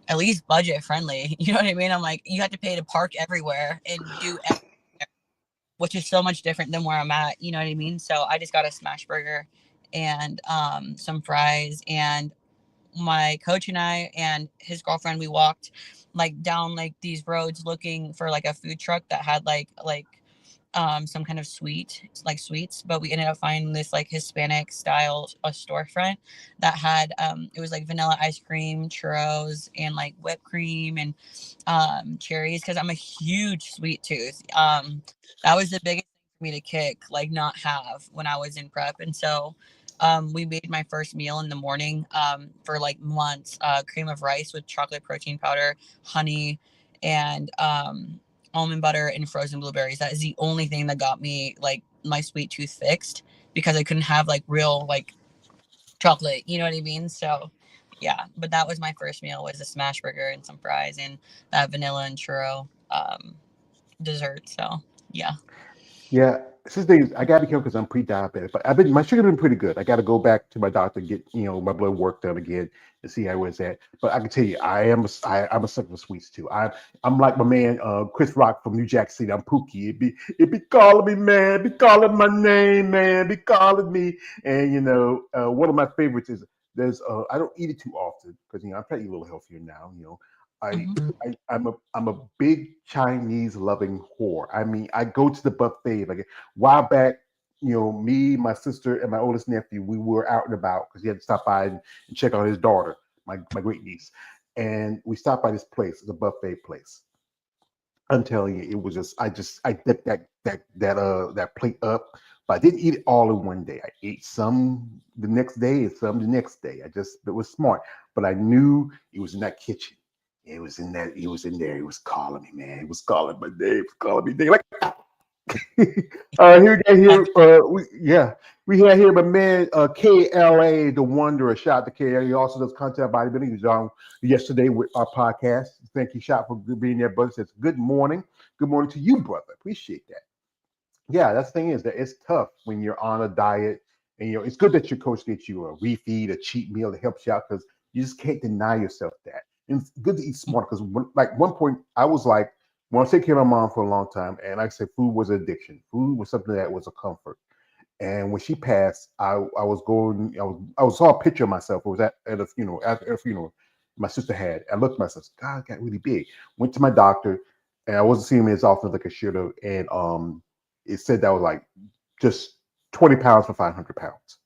at least budget friendly. You know what I mean? I'm like, you have to pay to park everywhere and do everything, which is so much different than where I'm at. You know what I mean? So I just got a smash burger and some fries. And my coach and I and his girlfriend, we walked like down like these roads looking for like a food truck that had like some kind of sweets, but we ended up finding this like Hispanic style a storefront that had it was like vanilla ice cream, churros, and like whipped cream and cherries, because I'm a huge sweet tooth. That was the biggest thing for me to kick, like not have when I was in prep. And so we made my first meal in the morning for like months, cream of rice with chocolate protein powder, honey, and almond butter and frozen blueberries. That is the only thing that got me like my sweet tooth fixed, because I couldn't have like real like chocolate, you know what I mean? So yeah, but that was my first meal, was a smash burger and some fries and that vanilla and churro dessert. So yeah. Yeah, this is the thing. I gotta be careful because I'm pre-diabetic, but my sugar been pretty good. I got to go back to my doctor and get my blood work done again to see how it's at. But I can tell you, I'm a sucker for sweets too. I'm like my man Chris Rock from New Jack City. I'm Pookie. It be calling me, man. Be calling my name, man. Be calling me. And one of my favorites is there's I don't eat it too often because I'm trying to eat a little healthier now. I, Mhm. I'm a big Chinese loving whore. I mean, I go to the buffet. Like a while back, me, my sister, and my oldest nephew, we were out and about because he had to stop by and check on his daughter, my great niece, and we stopped by this place, the buffet place. I'm telling you, it was I dipped that plate up, but I didn't eat it all in one day. I ate some the next day and some the next day. It was smart, but I knew it was in that kitchen. It was in that. It was in there. It was calling me, man. It was calling my name. It was calling me name. Like, here we got here. We had here my man KLA the Wanderer. Shout out to KLA. He also does content bodybuilding. He was on yesterday with our podcast. Thank you, Shot, for being there, brother. Says good morning. Good morning to you, brother. Appreciate that. Yeah, that's the thing is that it's tough when you're on a diet, and it's good that your coach gets you a refeed, a cheat meal that helps you out, because you just can't deny yourself that. And it's good to eat smart, because like one point I was like, when I was taking care of my mom for a long time, and like I said, food was an addiction. Food was something that was a comfort. And when she passed, I saw a picture of myself. It was at a funeral, after a funeral my sister had. I looked at myself, God, I got really big. Went to my doctor, and I wasn't seeing me as often as like I should have. And it said that was like just 20 pounds for 500 pounds.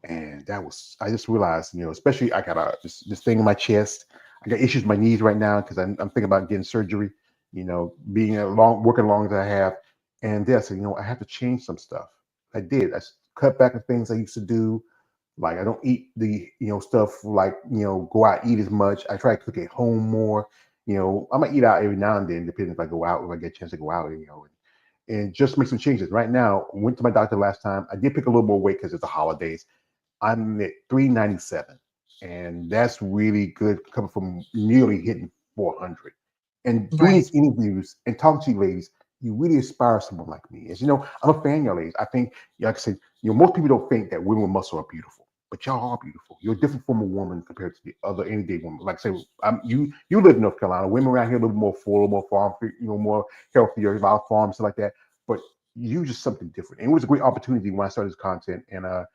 And I just realized, especially I got this thing in my chest. I got issues with my knees right now because I'm thinking about getting surgery, being working as long as I have. And then I said, I have to change some stuff. I did. Cut back on things I used to do. Like I don't eat the, stuff like, go out, eat as much. I try to cook at home more. I might eat out every now and then, depending if I go out, if I get a chance to go out, and just make some changes. Right now, went to my doctor last time. I did pick a little more weight because it's the holidays. I'm at 397, and that's really good coming from nearly hitting 400. And doing Right. these interviews and talking to you ladies, you really aspire someone like me. As you know, I'm a fan of y'all ladies. I think, like I said, most people don't think that women with muscle are beautiful, but y'all are beautiful. You're a different form of woman compared to the other any day woman. Like I say, you live in North Carolina. Women around here a little more full, a little more farm, more healthier, a lot of farms, stuff like that. But you just something different. And it was a great opportunity when I started this content, and I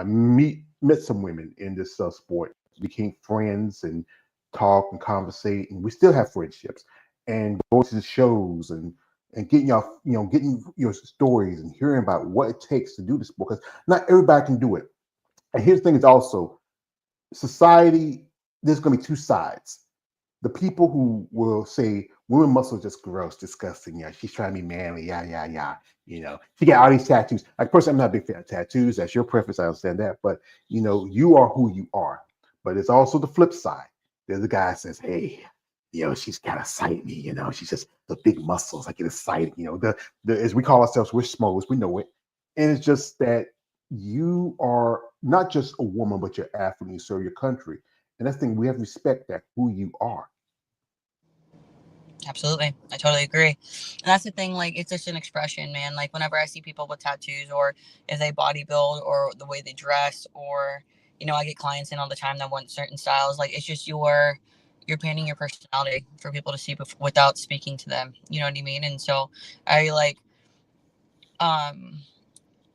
met some women in this sport, became friends, and talk and conversate, and we still have friendships. And go to the shows and getting y'all, getting your stories and hearing about what it takes to do this sport, because not everybody can do it. And here's the thing: is also society. There's going to be two sides. The people who will say women muscle is just gross, disgusting. Yeah, she's trying to be manly. Yeah, yeah, yeah. She got all these tattoos. Like, personally, I'm not a big fan of tattoos. That's your preference. I understand that. But, you are who you are. But it's also the flip side. There's a guy that says, hey, she's kind of excited me. She's just the big muscles. I get excited. As we call ourselves, we're small, we know it. And it's just that you are not just a woman, but you're athlete. You serve your country. And that's the thing, we have to respect that who you are. Absolutely. I totally agree. And that's the thing, like, it's just an expression, man. Like, whenever I see people with tattoos, or if they bodybuild, or the way they dress, or, I get clients in all the time that want certain styles. Like, it's just you're painting your personality for people to see without speaking to them. You know what I mean? And so I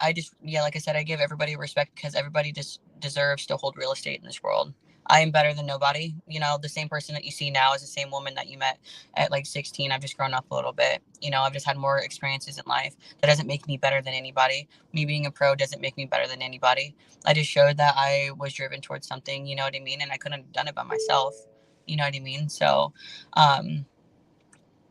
I just, yeah, like I said, I give everybody respect, because everybody just deserves to hold real estate in this world. I am better than nobody. The same person that you see now is the same woman that you met at like 16. I've just grown up a little bit. I've just had more experiences in life. That doesn't make me better than anybody. Me being a pro doesn't make me better than anybody. I just showed that I was driven towards something, you know what I mean? And I couldn't have done it by myself. You know what I mean? So,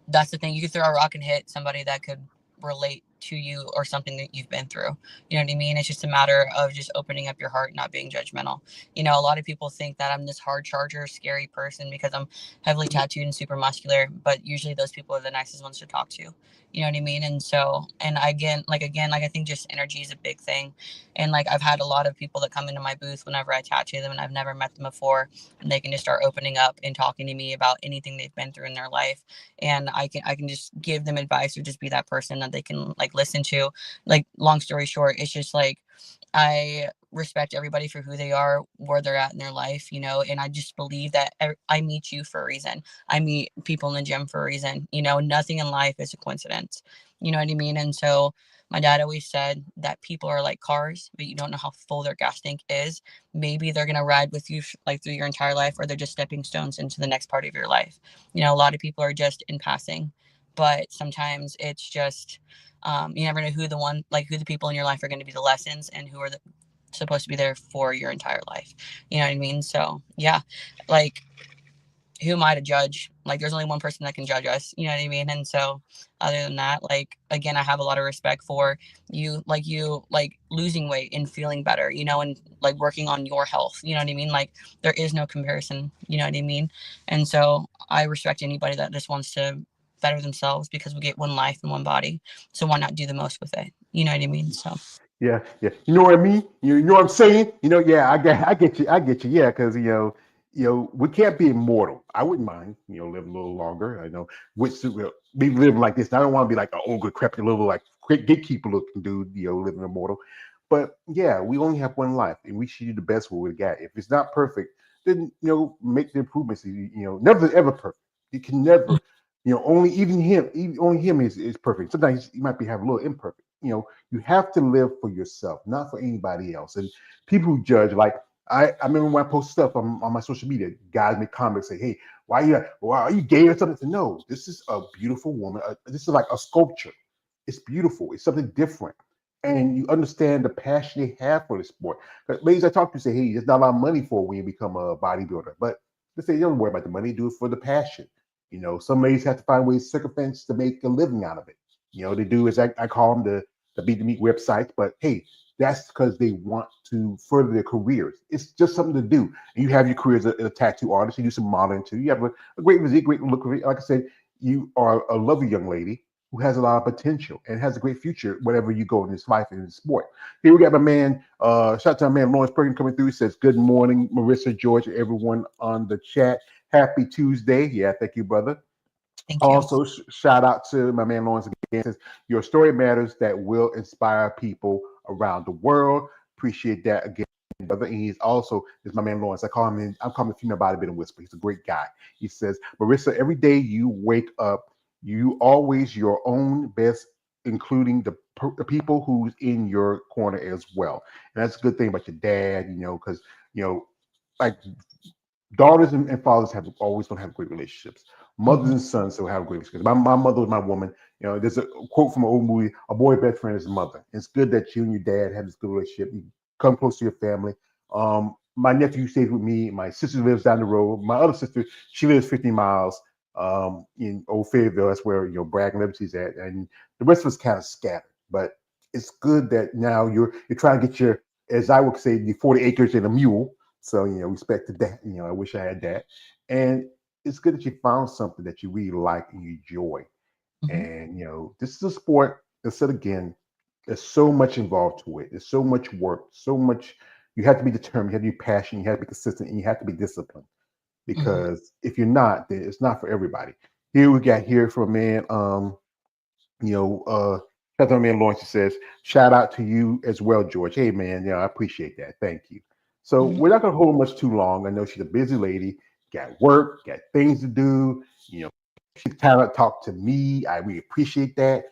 that's the thing. You could throw a rock and hit somebody that could relate to you or something that you've been through. You know what I mean? It's just a matter of just opening up your heart, not being judgmental. A lot of people think that I'm this hard charger, scary person because I'm heavily tattooed and super muscular, but usually those people are the nicest ones to talk to. You know what I mean? And so, and again, I think just energy is a big thing. And like, I've had a lot of people that come into my booth whenever I tattoo them, and I've never met them before, and they can just start opening up and talking to me about anything they've been through in their life. And I can just give them advice, or just be that person that they can like listen to. Like, long story short, it's just like, I respect everybody for who they are, where they're at in their life, and I just believe that I meet you for a reason. I meet people in the gym for a reason. Nothing in life is a coincidence. You know what I mean? And so my dad always said that people are like cars, but you don't know how full their gas tank is. Maybe they're going to ride with you like through your entire life, or they're just stepping stones into the next part of your life. A lot of people are just in passing, but sometimes it's just, you never know who the people in your life are going to be the lessons, and who are supposed to be there for your entire life. You know what I mean? So yeah, like, who am I to judge? Like, there's only one person that can judge us. You know what I mean? And so, other than that, like, again, I have a lot of respect for you, like losing weight and feeling better, and like working on your health. You know what I mean? Like, there is no comparison. You know what I mean? And so I respect anybody that just wants to better themselves, because we get one life and one body. So why not do the most with it? You know what I mean? So. Yeah, yeah. You know what I mean? You know what I'm saying? Yeah, I get you. Yeah, because we can't be immortal. I wouldn't mind, live a little longer. I know, which be living like this. I don't want to be like an old, decrepit little like gatekeeper looking dude, living immortal. But yeah, we only have one life, and we should do the best with what we got. If it's not perfect, then make the improvements. Never ever perfect. You can never. Only him is perfect. Sometimes you might be have a little imperfect. You have to live for yourself, not for anybody else. And people who judge, like I remember when I post stuff on my social media, guys make comments say, "Hey, why are you gay or something?" I said, no, this is a beautiful woman. This is like a sculpture. It's beautiful. It's something different. And you understand the passion they have for the sport. But ladies I talk to say, hey, there's not a lot of money for when you become a bodybuilder. But they say, don't worry about the money, do it for the passion. Some ladies have to find ways, circumvents to make a living out of it. They do as I call them the Beat the Meat websites, but hey, that's because they want to further their careers. It's just something to do. And you have your career as a tattoo artist. You do some modeling too. You have a great physique, great look. Like I said, you are a lovely young lady, who has a lot of potential and has a great future, whatever you go in this life and in sport. Here we got my man, shout out to my man Lawrence Perkins coming through. He says, good morning, Marissa, George, everyone on the chat. Happy Tuesday. Yeah, thank you, brother. Thank you. Also, shout out to my man Lawrence again. Says, your story matters that will inspire people around the world. Appreciate that again, brother. And he's also is my man Lawrence. I'm calling him the female bodybuilding whisper. He's a great guy. He says, Marissa, every day you wake up, you always your own best, including the people who's in your corner as well. And that's a good thing about your dad, because like daughters and fathers have always going to have great relationships. Mothers and sons will have great relationships. My mother was my woman. There's a quote from an old movie: "A boy's best friend is his mother." It's good that you and your dad have this good relationship. You come close to your family. My nephew stays with me. My sister lives down the road. My other sister, she lives 15 miles in Old Fayetteville. That's where Bragg and Liberty's at, and the rest of us kind of scattered. But it's good that now you're trying to get your, as I would say, the 40 acres and a mule. So, respect to that. I wish I had that. And it's good that you found something that you really like and you enjoy. And, this is a sport. I said again, there's so much involved to it. There's so much work, so much. You have to be determined, you have to be passionate, you have to be consistent, and you have to be disciplined. Because if you're not, then it's not for everybody. Here we got here from a man, that's my man Lawrence says, shout out to you as well, George. Hey man, I appreciate that. Thank you. So we're not gonna hold much too long. I know she's a busy lady, got work, got things to do. She kind of talked to me. I really appreciate that.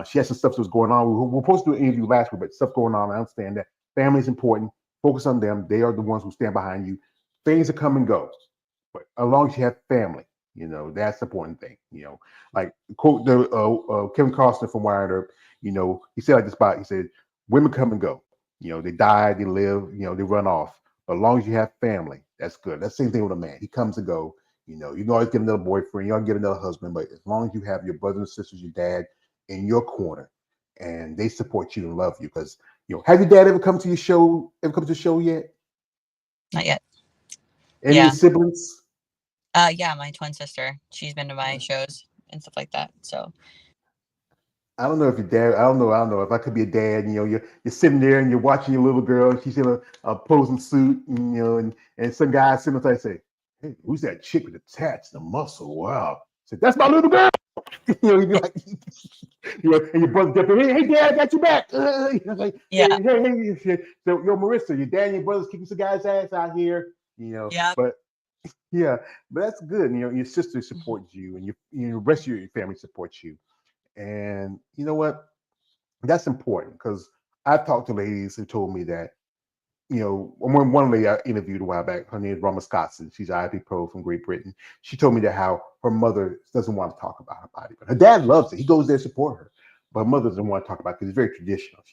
She has some stuff that was going on. We were supposed to do an interview last week, but stuff going on. I understand that family is important. Focus on them. They are the ones who stand behind you. Things will come and go, but as long as you have family, that's the important thing. Like quote the Kevin Costner from Wired Up. He said like this spot. He said, "Women come and go. They die, they live. They run off. But as long as you have family, that's good. That's the same thing with a man. He comes and go. You can always get another boyfriend. You always get another husband. But as long as you have your brothers and sisters, your dad in your corner, and they support you and love you, because have your dad ever come to your show? Ever come to the show yet? Not yet. Any siblings? Yeah, my twin sister. She's been to my shows and stuff like that. So I don't know if your dad. I don't know if I could be a dad. You're sitting there and you're watching your little girl. And she's in a posing suit, and some guy sitting there and say, "Hey, who's that chick with the tats, the muscle? Wow!" I said, "That's my little girl." You'd be like, and your brother jump in, "Hey, Dad, I got you back." Like, yeah, hey. So, Marissa, your dad and your brother's kicking some guy's ass out here. Yeah. But that's good. Your sister supports you, and the rest of your family supports you. And you know what? That's important, because I've talked to ladies who told me that, one lady I interviewed a while back, her name is Rama Scottson. She's an IFBB pro from Great Britain. She told me that how her mother doesn't want to talk about her body, but her dad loves it. He goes there to support her, but her mother doesn't want to talk about it because it's very traditional.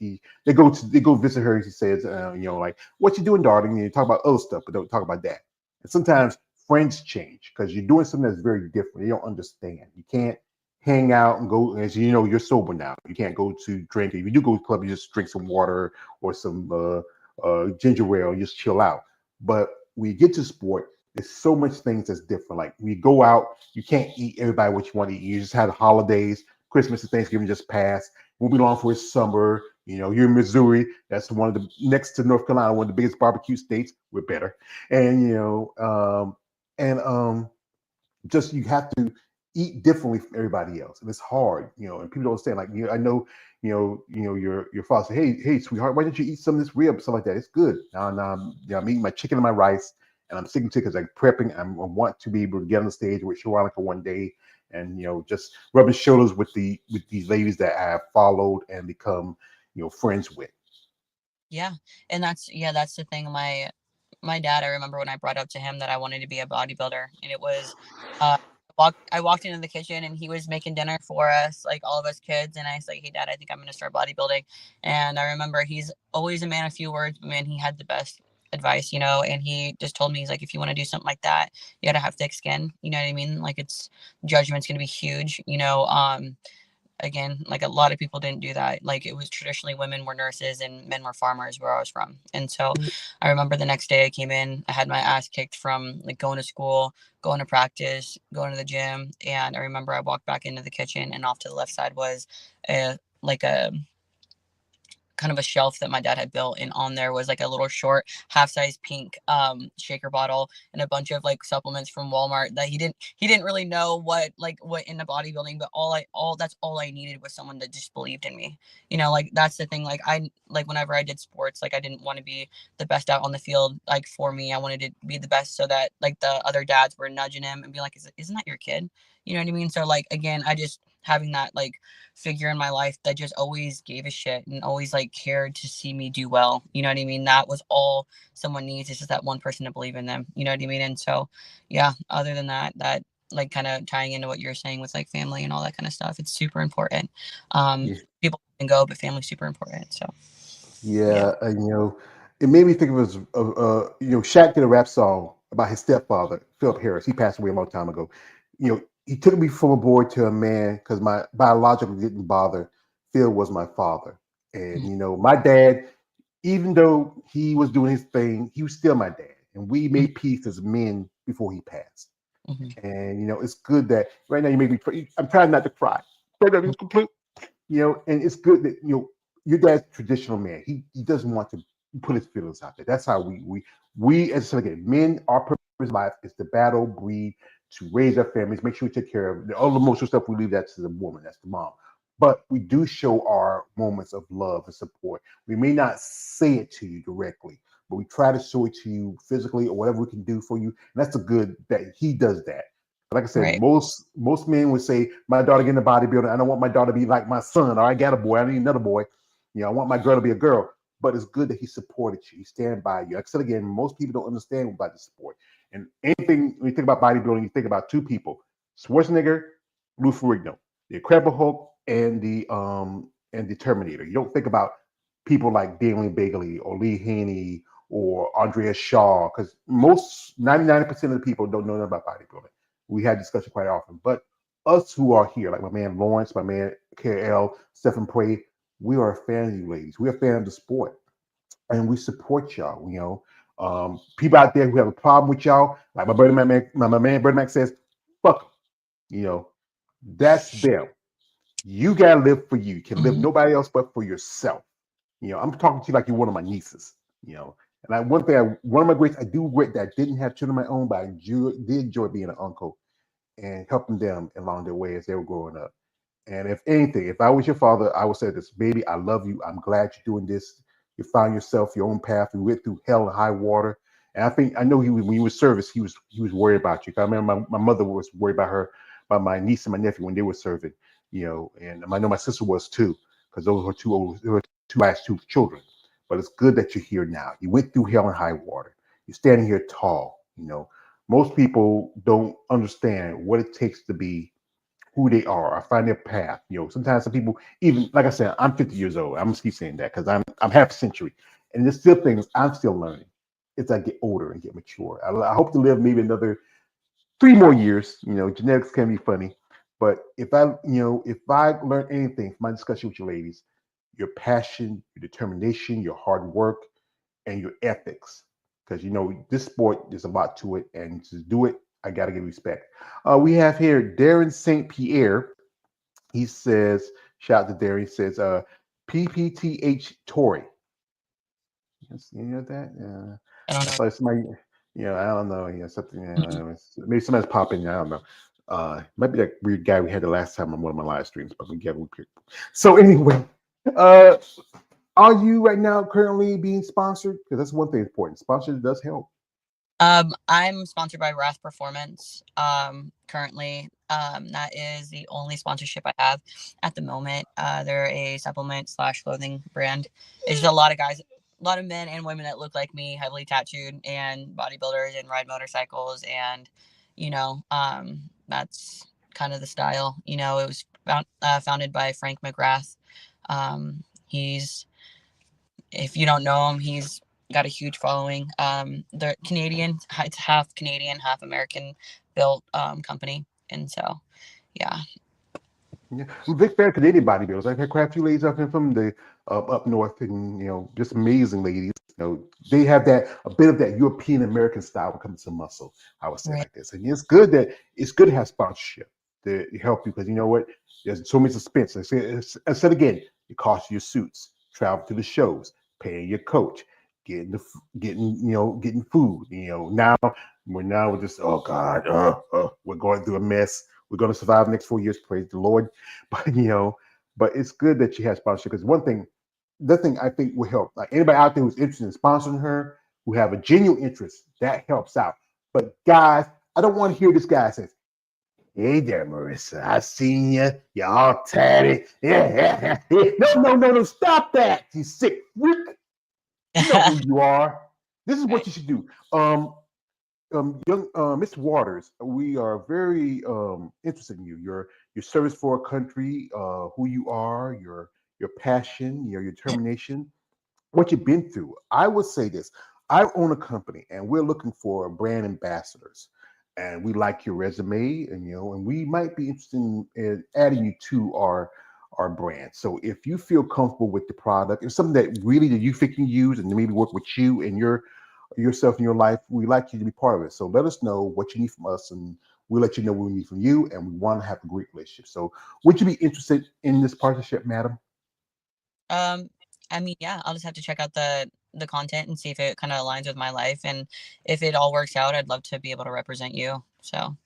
They go visit her. She says, like, "What you doing, darling?" And you talk about other stuff, but don't talk about that. And sometimes friends change because you're doing something that's very different. They don't understand. You can't hang out and go, as you're sober now. You can't go to drink. If you do go to the club, you just drink some water or some ginger ale and just chill out. But when you get to sport, there's so much things that's different. Like when you go out, you can't eat everybody what you want to eat. You just have the holidays. Christmas and Thanksgiving just passed. Won't be long for it's summer. You're in Missouri. That's one of the, next to North Carolina, one of the biggest barbecue states. We're better. And just you have to eat differently from everybody else, and it's hard, and people don't understand. Like, I know, your father said, hey, sweetheart, why don't you eat some of this rib, stuff like that? It's good. Now, I'm eating my chicken and my rice, and I'm sticking to it because I'm prepping. I want to be able to get on the stage with Sharonica one day, and just rubbing shoulders with these ladies that I have followed and become friends with. Yeah, and that's the thing. My dad, I remember when I brought up to him that I wanted to be a bodybuilder, and it was I walked into the kitchen and he was making dinner for us, like all of us kids, and I was like, "Hey Dad, I think I'm gonna start bodybuilding." And I remember he's always a man of few words, but man, he had the best advice, and he just told me, he's like, "If you want to do something like that, you gotta have thick skin." You know what I mean? Like, it's judgment's gonna be huge, again, like a lot of people didn't do that. Like it was traditionally women were nurses and men were farmers where I was from. And so I remember the next day I came in, I had my ass kicked from like going to school, going to practice, going to the gym. And I remember I walked back into the kitchen, and off to the left side was a kind of a shelf that my dad had built, and on there was like a little short half-size pink shaker bottle and a bunch of like supplements from Walmart that he didn't really know what in the bodybuilding, but that's all I needed was someone that just believed in me. Like that's the thing. Like whenever I did sports, like I didn't want to be the best out on the field. Like for me, I wanted to be the best so that like the other dads were nudging him and be like, isn't that your kid? You know what I mean? So like again, I just having that like figure in my life that just always gave a shit and always like cared to see me do well. You know what I mean? That was all someone needs, is just that one person to believe in them. You know what I mean? And so yeah, other than that like kind of tying into what you're saying with like family and all that kind of stuff, it's super important. People can go, but family's super important. So yeah. And it made me think of Shaq did a rap song about his stepfather, Philip Harris. He passed away a long time ago. He took me from a boy to a man because my biological didn't bother. Phil was my father. And, my dad, even though he was doing his thing, he was still my dad. And we made peace as men before he passed. And, it's good that right now you make me, I'm trying not to cry. And it's good that, your dad's a traditional man. He doesn't want to put his feelings out there. That's how we as again, men, our purpose in life is to battle, breed, to raise our families, make sure we take care of all the emotional stuff. We leave that to the woman, that's the mom. But we do show our moments of love and support. We may not say it to you directly, but we try to show it to you physically or whatever we can do for you. And that's a good that he does that. Like I said, right. most men would say, my daughter get in the bodybuilding. I don't want my daughter to be like my son, or I got a boy, I need another boy. I want my girl to be a girl. But it's good that he supported you. He stand by you. Like I said again, most people don't understand about the sport. And anything, when you think about bodybuilding, you think about two people: Schwarzenegger, Lou Ferrigno, the Incredible Hulk, and the Terminator. You don't think about people like Daniel Bagley or Lee Haney or Andrea Shaw, because 99% of the people don't know nothing about bodybuilding. We had discussion quite often. But us who are here, like my man Lawrence, my man KL, Stephen Prey, we are a fan of you ladies. We're a fan of the sport. And we support y'all, people out there who have a problem with y'all, like my man Bernie Mac says, fuck them. That's them. You gotta live for you. You can live nobody else but for yourself. I'm talking to you like you're one of my nieces. And one of my greats, I do regret that I didn't have children of my own, but I did enjoy being an uncle and helping them along their way as they were growing up. And if anything, if I was your father, I would say this: baby, I love you. I'm glad you're doing this. You found yourself your own path. You went through hell and high water. And I know when you were service, he was worried about you. I remember my mother was worried about my niece and my nephew when they were serving, and I know my sister was too, because those were two last two children. But it's good that you're here now. You went through hell and high water. You're standing here tall. Most people don't understand what it takes to be who they are or find their path. Sometimes some people, even like I said, I'm 50 years old. I'm gonna keep saying that because I'm half a century, and there's still things I'm still learning as I get older and get mature. I hope to live maybe another 3 more years. Genetics can be funny, but if I learn anything from my discussion with you ladies, your passion, your determination, your hard work, and your ethics, because this sport, there's a lot to it, and to do it, I got to give respect. We have here Darren St. Pierre. He says, shout out to Darren. He says, PPTH Tory. You know that? I don't know. So somebody, I don't know. Something. Maybe somebody's popping. I don't know. Might be that weird guy we had the last time on one of my live streams, but we get it. So anyway, are you right now currently being sponsored? Because that's one thing important. Sponsorship does help. I'm sponsored by Wrath Performance currently. That is the only sponsorship I have at the moment. They're a supplement / clothing brand. It's just a lot of guys, a lot of men and women that look like me, heavily tattooed, and bodybuilders and ride motorcycles. And, that's kind of the style. It was founded by Frank McGrath. He's, if you don't know him, he's got a huge following. They're Canadian, it's half Canadian, half American built company. And so, yeah. Yeah, I'm a big fan of Canadian bodybuilders. I've had quite a few ladies up in from the up north, and just amazing ladies. They have that a bit of that European American style when it comes to muscle. I would say Right. like this, and it's good to have sponsorship to help you because you know what? There's so much expense. I said again, it costs you your suits, travel to the shows, paying your coach, getting food. We're just we're going through a mess. We're going to survive the next 4 years, praise the Lord. But it's good that she has sponsorship because the thing I think will help. Like anybody out there who's interested in sponsoring her, who have a genuine interest, that helps out. But guys, I don't want to hear this guy say, "Hey there, Marissa, I seen you. You're all tatty. Yeah, yeah. No, stop that, you sick freak. You know who you are. This is what you should do. Young Mr. Waters, we are very interested in you. Your service for our country, who you are, your passion, your determination, what you've been through. I would say this: I own a company, and we're looking for brand ambassadors, and we like your resume, and we might be interested in adding you to our brand. So if you feel comfortable with the product, it's something that you think you use, and maybe work with you and yourself in your life, we like you to be part of it. So let us know what you need from us, and we'll let you know what we need from you. And we want to have a great relationship. So would you be interested in this partnership, madam? I mean, yeah, I'll just have to check out the content and see if it kind of aligns with my life, and if it all works out, I'd love to be able to represent you. So,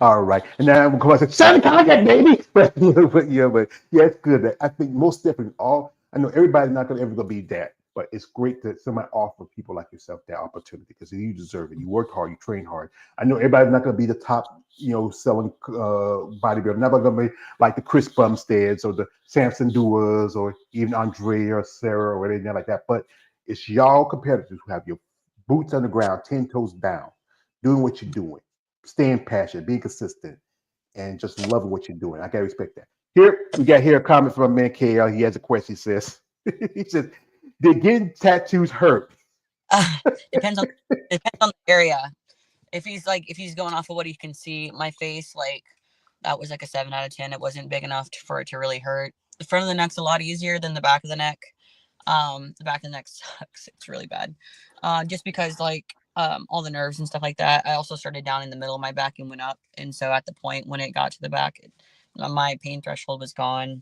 All right. And now I'm going to say, send the contact, baby. But it's good. I think most definitely I know everybody's not going to ever gonna be that, but it's great that somebody offer people like yourself that opportunity because you deserve it. You worked hard, you train hard. I know everybody's not going to be the top, selling bodybuilder. Not going to be like the Chris Bumsteads or the Samson Duas or even Andrea or Sarah or anything like that. But it's y'all competitors who have your boots on the ground, 10 toes down, doing what you're doing, staying passionate, being consistent, and just loving what you're doing. I gotta respect that. We got a comment from my man KL. He has a question. He says, he says, did getting tattoos hurt? uh, depends on depends on the area. If he's going off of what he can see, my face, like, that was like a 7 out of 10. It wasn't big enough for it to really hurt. The front of the neck's a lot easier than the back of the neck. The back of the neck sucks. It's really bad. Just because, like, all the nerves and stuff like that. I also started down in the middle of my back and went up, and so at the point when it got to the back, my pain threshold was gone.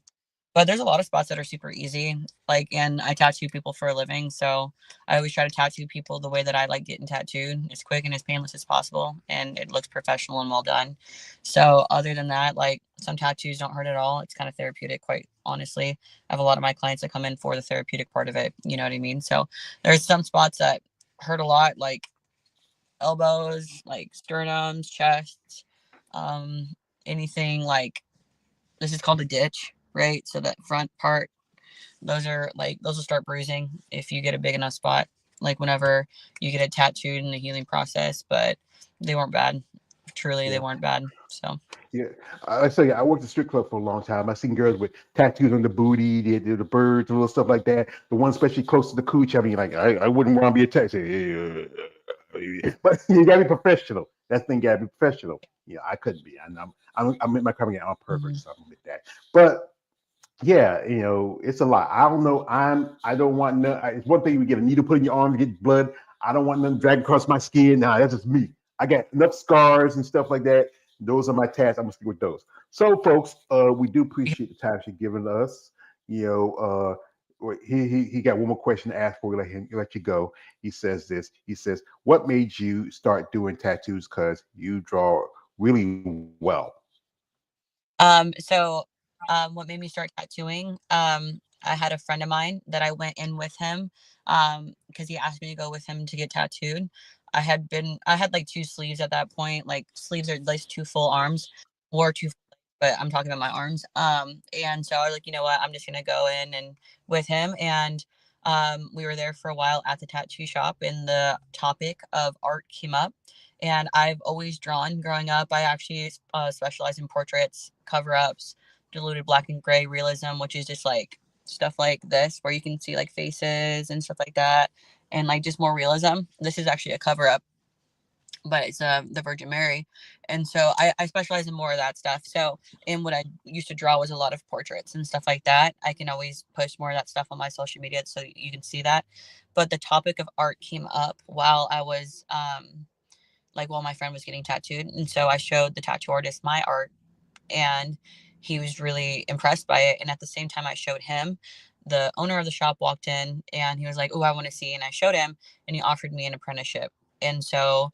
But there's a lot of spots that are super easy. Like, and I tattoo people for a living, so I always try to tattoo people the way that I like getting tattooed, as quick and as painless as possible, and it looks professional and well done. So other than that, like, some tattoos don't hurt at all. It's kind of therapeutic, quite honestly. I have a lot of my clients that come in for the therapeutic part of it. You know what I mean? So there's some spots that hurt a lot, like elbows, like sternums, chests, um, anything like, this is called a ditch, right? So that front part, those will start bruising if you get a big enough spot, like whenever you get it tattooed in the healing process. But they weren't bad. Truly, they Yeah. weren't bad. So, Yeah, I say I worked at a strip club for a long time. I seen girls with tattoos on the booty, the birds, and little stuff like that. The one especially close to the cooch. I mean, like I wouldn't want to be a tattoo. But you gotta be professional. That thing gotta be professional. Yeah, I couldn't be. And I'm in my coming out. I'm pervert, mhm. so I'm with that. But yeah, it's a lot. I don't know. I don't want no. It's one thing you get a needle put in your arm to get blood. I don't want nothing dragged across my skin. Nah, that's just me. I got enough scars and stuff like that. Those are my tasks. I'm gonna stick with those. So, folks, we do appreciate the time you're giving us. He got one more question to ask before we let you go. He says this. He says, "What made you start doing tattoos? Because you draw really well." So, what made me start tattooing? I had a friend of mine that I went in with him, because he asked me to go with him to get tattooed. I had like two sleeves at that point. Like, sleeves are like two full arms or two, but I'm talking about my arms. And so I was like, you know what? I'm just gonna go in and with him, and we were there for a while at the tattoo shop, and the topic of art came up. And I've always drawn growing up. I actually specialize in portraits, cover ups, diluted black and gray realism, which is just like stuff like this, where you can see like faces and stuff like that, and like just more realism. This is actually a cover up, but it's the Virgin Mary. And so I specialize in more of that stuff. So, and what I used to draw was a lot of portraits and stuff like that. I can always post more of that stuff on my social media so you can see that. But the topic of art came up while I was while my friend was getting tattooed, and so I showed the tattoo artist my art, and he was really impressed by it. And at the same time I showed him, the owner of the shop walked in and he was like, "Oh, I want to see." And I showed him, and he offered me an apprenticeship. And so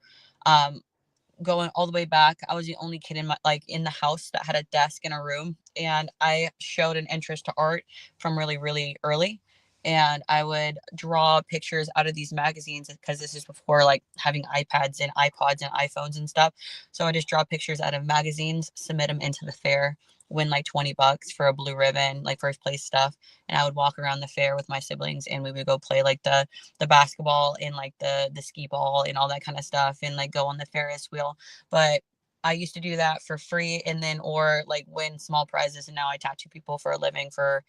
going all the way back, I was the only kid in the house that had a desk in a room, and I showed an interest to art from really, really early. And I would draw pictures out of these magazines, because this is before like having iPads and iPods and iPhones and stuff. So I just draw pictures out of magazines, submit them into the fair, win like $20 for a blue ribbon, like first place stuff. And I would walk around the fair with my siblings, and we would go play like the basketball and like the skee ball and all that kind of stuff, and like go on the Ferris wheel. But I used to do that for free, and then or like win small prizes, and now I tattoo people for a living for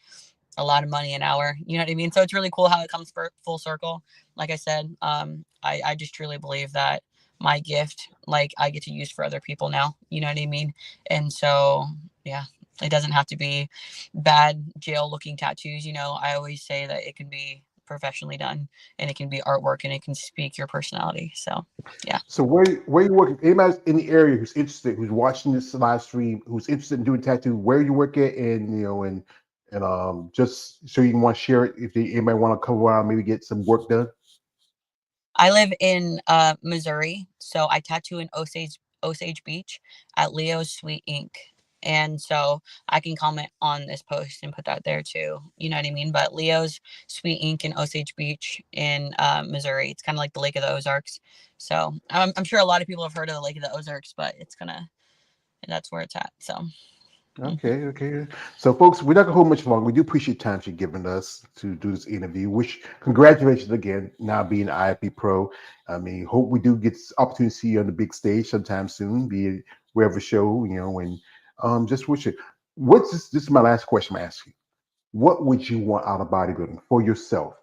a lot of money an hour. You know what I mean? So it's really cool how it comes full circle. Like I said, I just truly believe that my gift, like, I get to use for other people now. You know what I mean? And so, yeah, it doesn't have to be bad jail looking tattoos. You know, I always say that it can be professionally done, and it can be artwork, and it can speak your personality. So, yeah. So where you working? Anybody in the area who's interested, who's watching this live stream, who's interested in doing tattoo, where you work at, and just so you can want to share it if anybody want to come around, maybe get some work done. I live in Missouri, so I tattoo in Osage Beach at Leo's Sweet Ink. And so I can comment on this post and put that there too. You know what I mean? But Leo's Sweet Ink in Osage Beach in Missouri. It's kind of like the Lake of the Ozarks. So I'm sure a lot of people have heard of the Lake of the Ozarks, but that's where it's at. So. Okay. So, folks, we're not gonna hold much longer. We do appreciate time you've given us to do this interview. Congratulations again, now being an IFB Pro. I mean, hope we do get this opportunity to see you on the big stage sometime soon, be it wherever show, and just wish it. This is my last question I'm gonna ask you. What would you want out of bodybuilding for yourself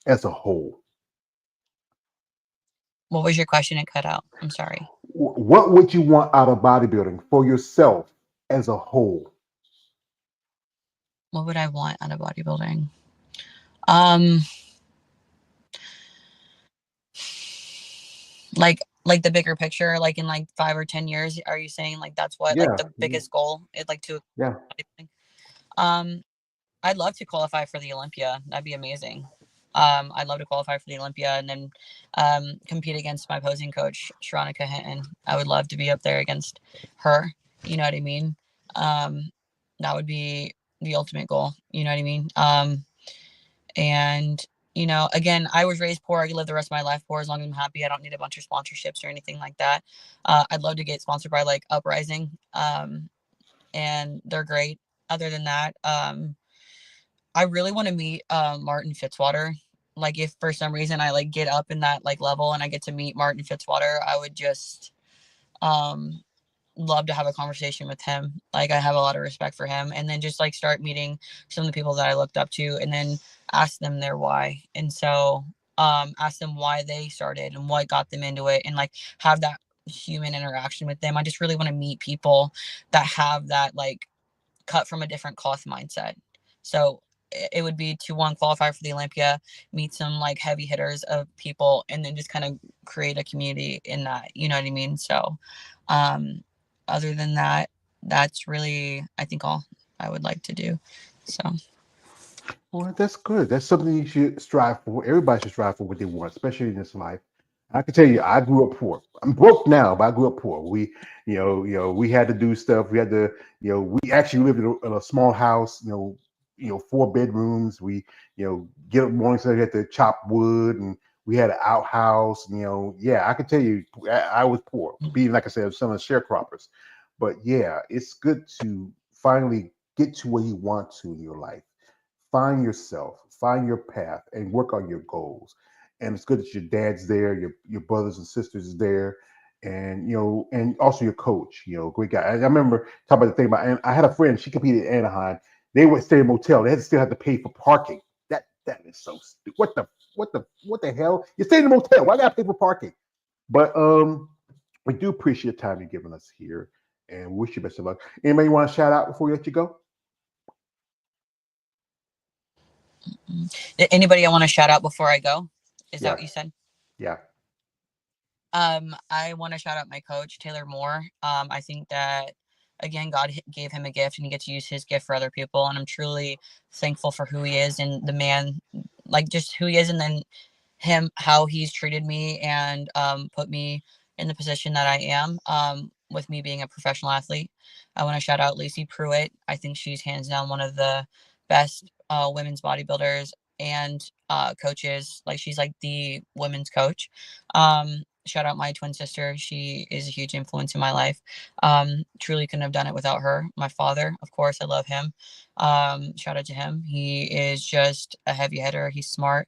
as a whole? What was your question? It cut out. I'm sorry. What would you want out of bodybuilding for yourself as a whole? What would I want out of bodybuilding? Like the bigger picture, like in like 5 or 10 years, are you saying like that's what like the biggest goal is, like to I'd love to qualify for the Olympia. That'd be amazing. I'd love to qualify for the Olympia and then compete against my posing coach, Sharonica Hinton. I would love to be up there against her. You know what I mean? That would be the ultimate goal. You know what I mean? And again, I was raised poor. I can live the rest of my life poor as long as I'm happy. I don't need a bunch of sponsorships or anything like that. I'd love to get sponsored by like Uprising, and they're great. Other than that, I really want to meet Martin Fitzwater. Like, if for some reason I like get up in that like level and I get to meet Martin Fitzwater, I would just love to have a conversation with him. Like, I have a lot of respect for him, and then just like start meeting some of the people that I looked up to, and then ask them their why. And so ask them why they started and what got them into it, and like have that human interaction with them. I just really want to meet people that have that like cut from a different cloth mindset. So it would be to qualify for the Olympia, meet some like heavy hitters of people, and then just kind of create a community in that, you know what I mean? So other than that, that's really, I think, all I would like to do. So. Well, that's good. That's something you should strive for. Everybody should strive for what they want, especially in this life. I can tell you, I grew up poor. I'm broke now, but I grew up poor. We had to do stuff. We had to, we actually lived in a small house. 4 bedrooms. We, get up morning, so we had to chop wood, and we had an outhouse. I can tell you, I was poor. Being, like I said, some of the sharecroppers. But yeah, it's good to finally get to where you want to in your life. Find yourself, find your path, and work on your goals. And it's good that your dad's there, your brothers and sisters is there, and and also your coach, great guy. I remember talking about the thing about, and I had a friend, she competed in Anaheim. They would stay in a motel. They still had to pay for parking. That is so stupid. What the hell? You stay in a motel. Why gotta pay for parking? But we do appreciate the time you're giving us here, and wish you best of luck. Anybody want to shout out before we let you go? Anybody I want to shout out before I go? Is that what you said? Yeah. I want to shout out my coach, Taylor Moore. I think that, again, God gave him a gift and he gets to use his gift for other people. And I'm truly thankful for who he is and the man, like just who he is, and then him, how he's treated me and put me in the position that I am, with me being a professional athlete. I want to shout out Lacey Pruitt. I think she's hands down one of the best women's bodybuilders and coaches. Like, she's like the women's coach. Shout out my twin sister. She is a huge influence in my life. Truly couldn't have done it without her. My father, of course, I love him. Shout out to him. He is just a heavy hitter. He's smart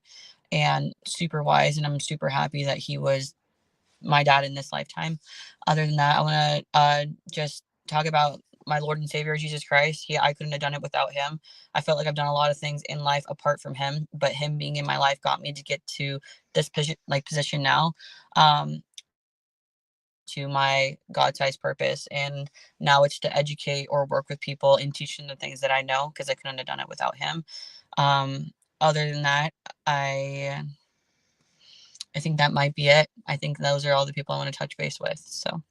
and super wise, and I'm super happy that he was my dad in this lifetime. Other than that, I want to just talk about my Lord and Savior, Jesus Christ. I couldn't have done it without him. I felt like I've done a lot of things in life apart from him, but him being in my life got me to get to this position now, to my God-sized purpose. And now it's to educate or work with people and teach them the things that I know, because I couldn't have done it without him. Other than that, I think that might be it. I think those are all the people I want to touch base with. So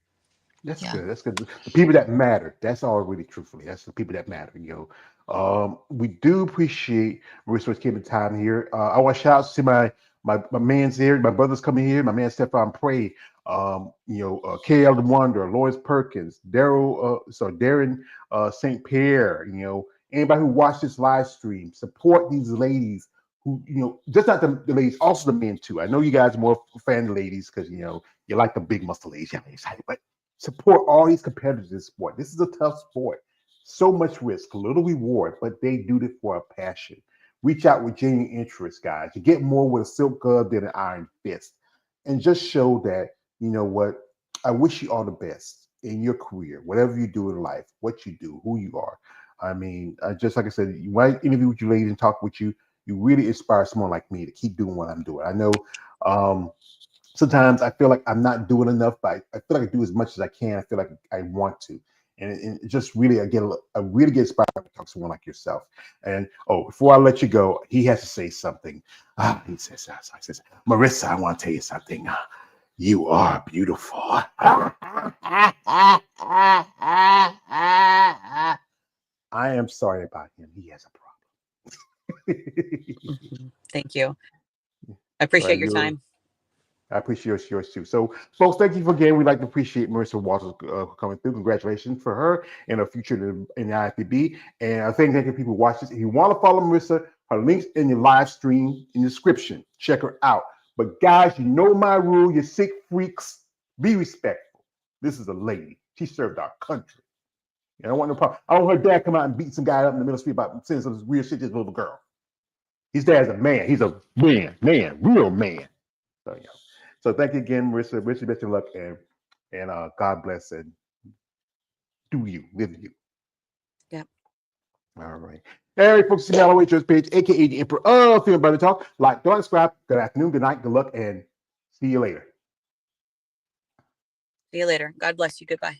that's good. That's good. The people that matter. That's all really truthfully. That's the people that matter. We do appreciate Marissa taking the time here. I want to shout out to my man's here, my brother's coming here, my man Stefan Prey, KL the Wonder, Lois Perkins, Darren St. Pierre, anybody who watched this live stream, support these ladies who, just not the ladies, also the men too. I know you guys are more fan of the ladies because, you like the big muscle ladies, excited, but support all these competitors in this sport. This is a tough sport. So much risk, little reward, but they do it for a passion. Reach out with genuine interest, guys. You get more with a silk glove than an iron fist. And just show that, I wish you all the best in your career, whatever you do in life, what you do, who you are. I mean, just like I said, when I interview with you ladies and talk with you, you really inspire someone like me to keep doing what I'm doing. I know sometimes I feel like I'm not doing enough, but I feel like I do as much as I can. I feel like I want to. And it just really, I really get inspired to talk to someone like yourself. And before I let you go, he has to say something. He says, Marissa, I want to tell you something. You are beautiful. I am sorry about him. He has a problem. Thank you. I appreciate your time. I appreciate yours too. So, folks, thank you again. We'd like to appreciate Marissa Walters coming through. Congratulations for her and her future in the IFBB. And I thank you people who watch this. If you want to follow Marissa, her link's in your live stream in the description. Check her out. But guys, you know my rule. You sick freaks, be respectful. This is a lady. She served our country. I don't want no problem. I don't want her dad come out and beat some guy up in the middle of the street about saying some weird shit to his little girl. His dad's a man. He's a man, real man. So, So thank you again, Marissa. Wish you best of luck, and God bless, and do you, live you. Yep. All right. Hey, folks, see me on my church page, aka the Emperor of Female Body Talk. Like, don't subscribe. Good afternoon, good night, good luck, and see you later. See you later. God bless you. Goodbye.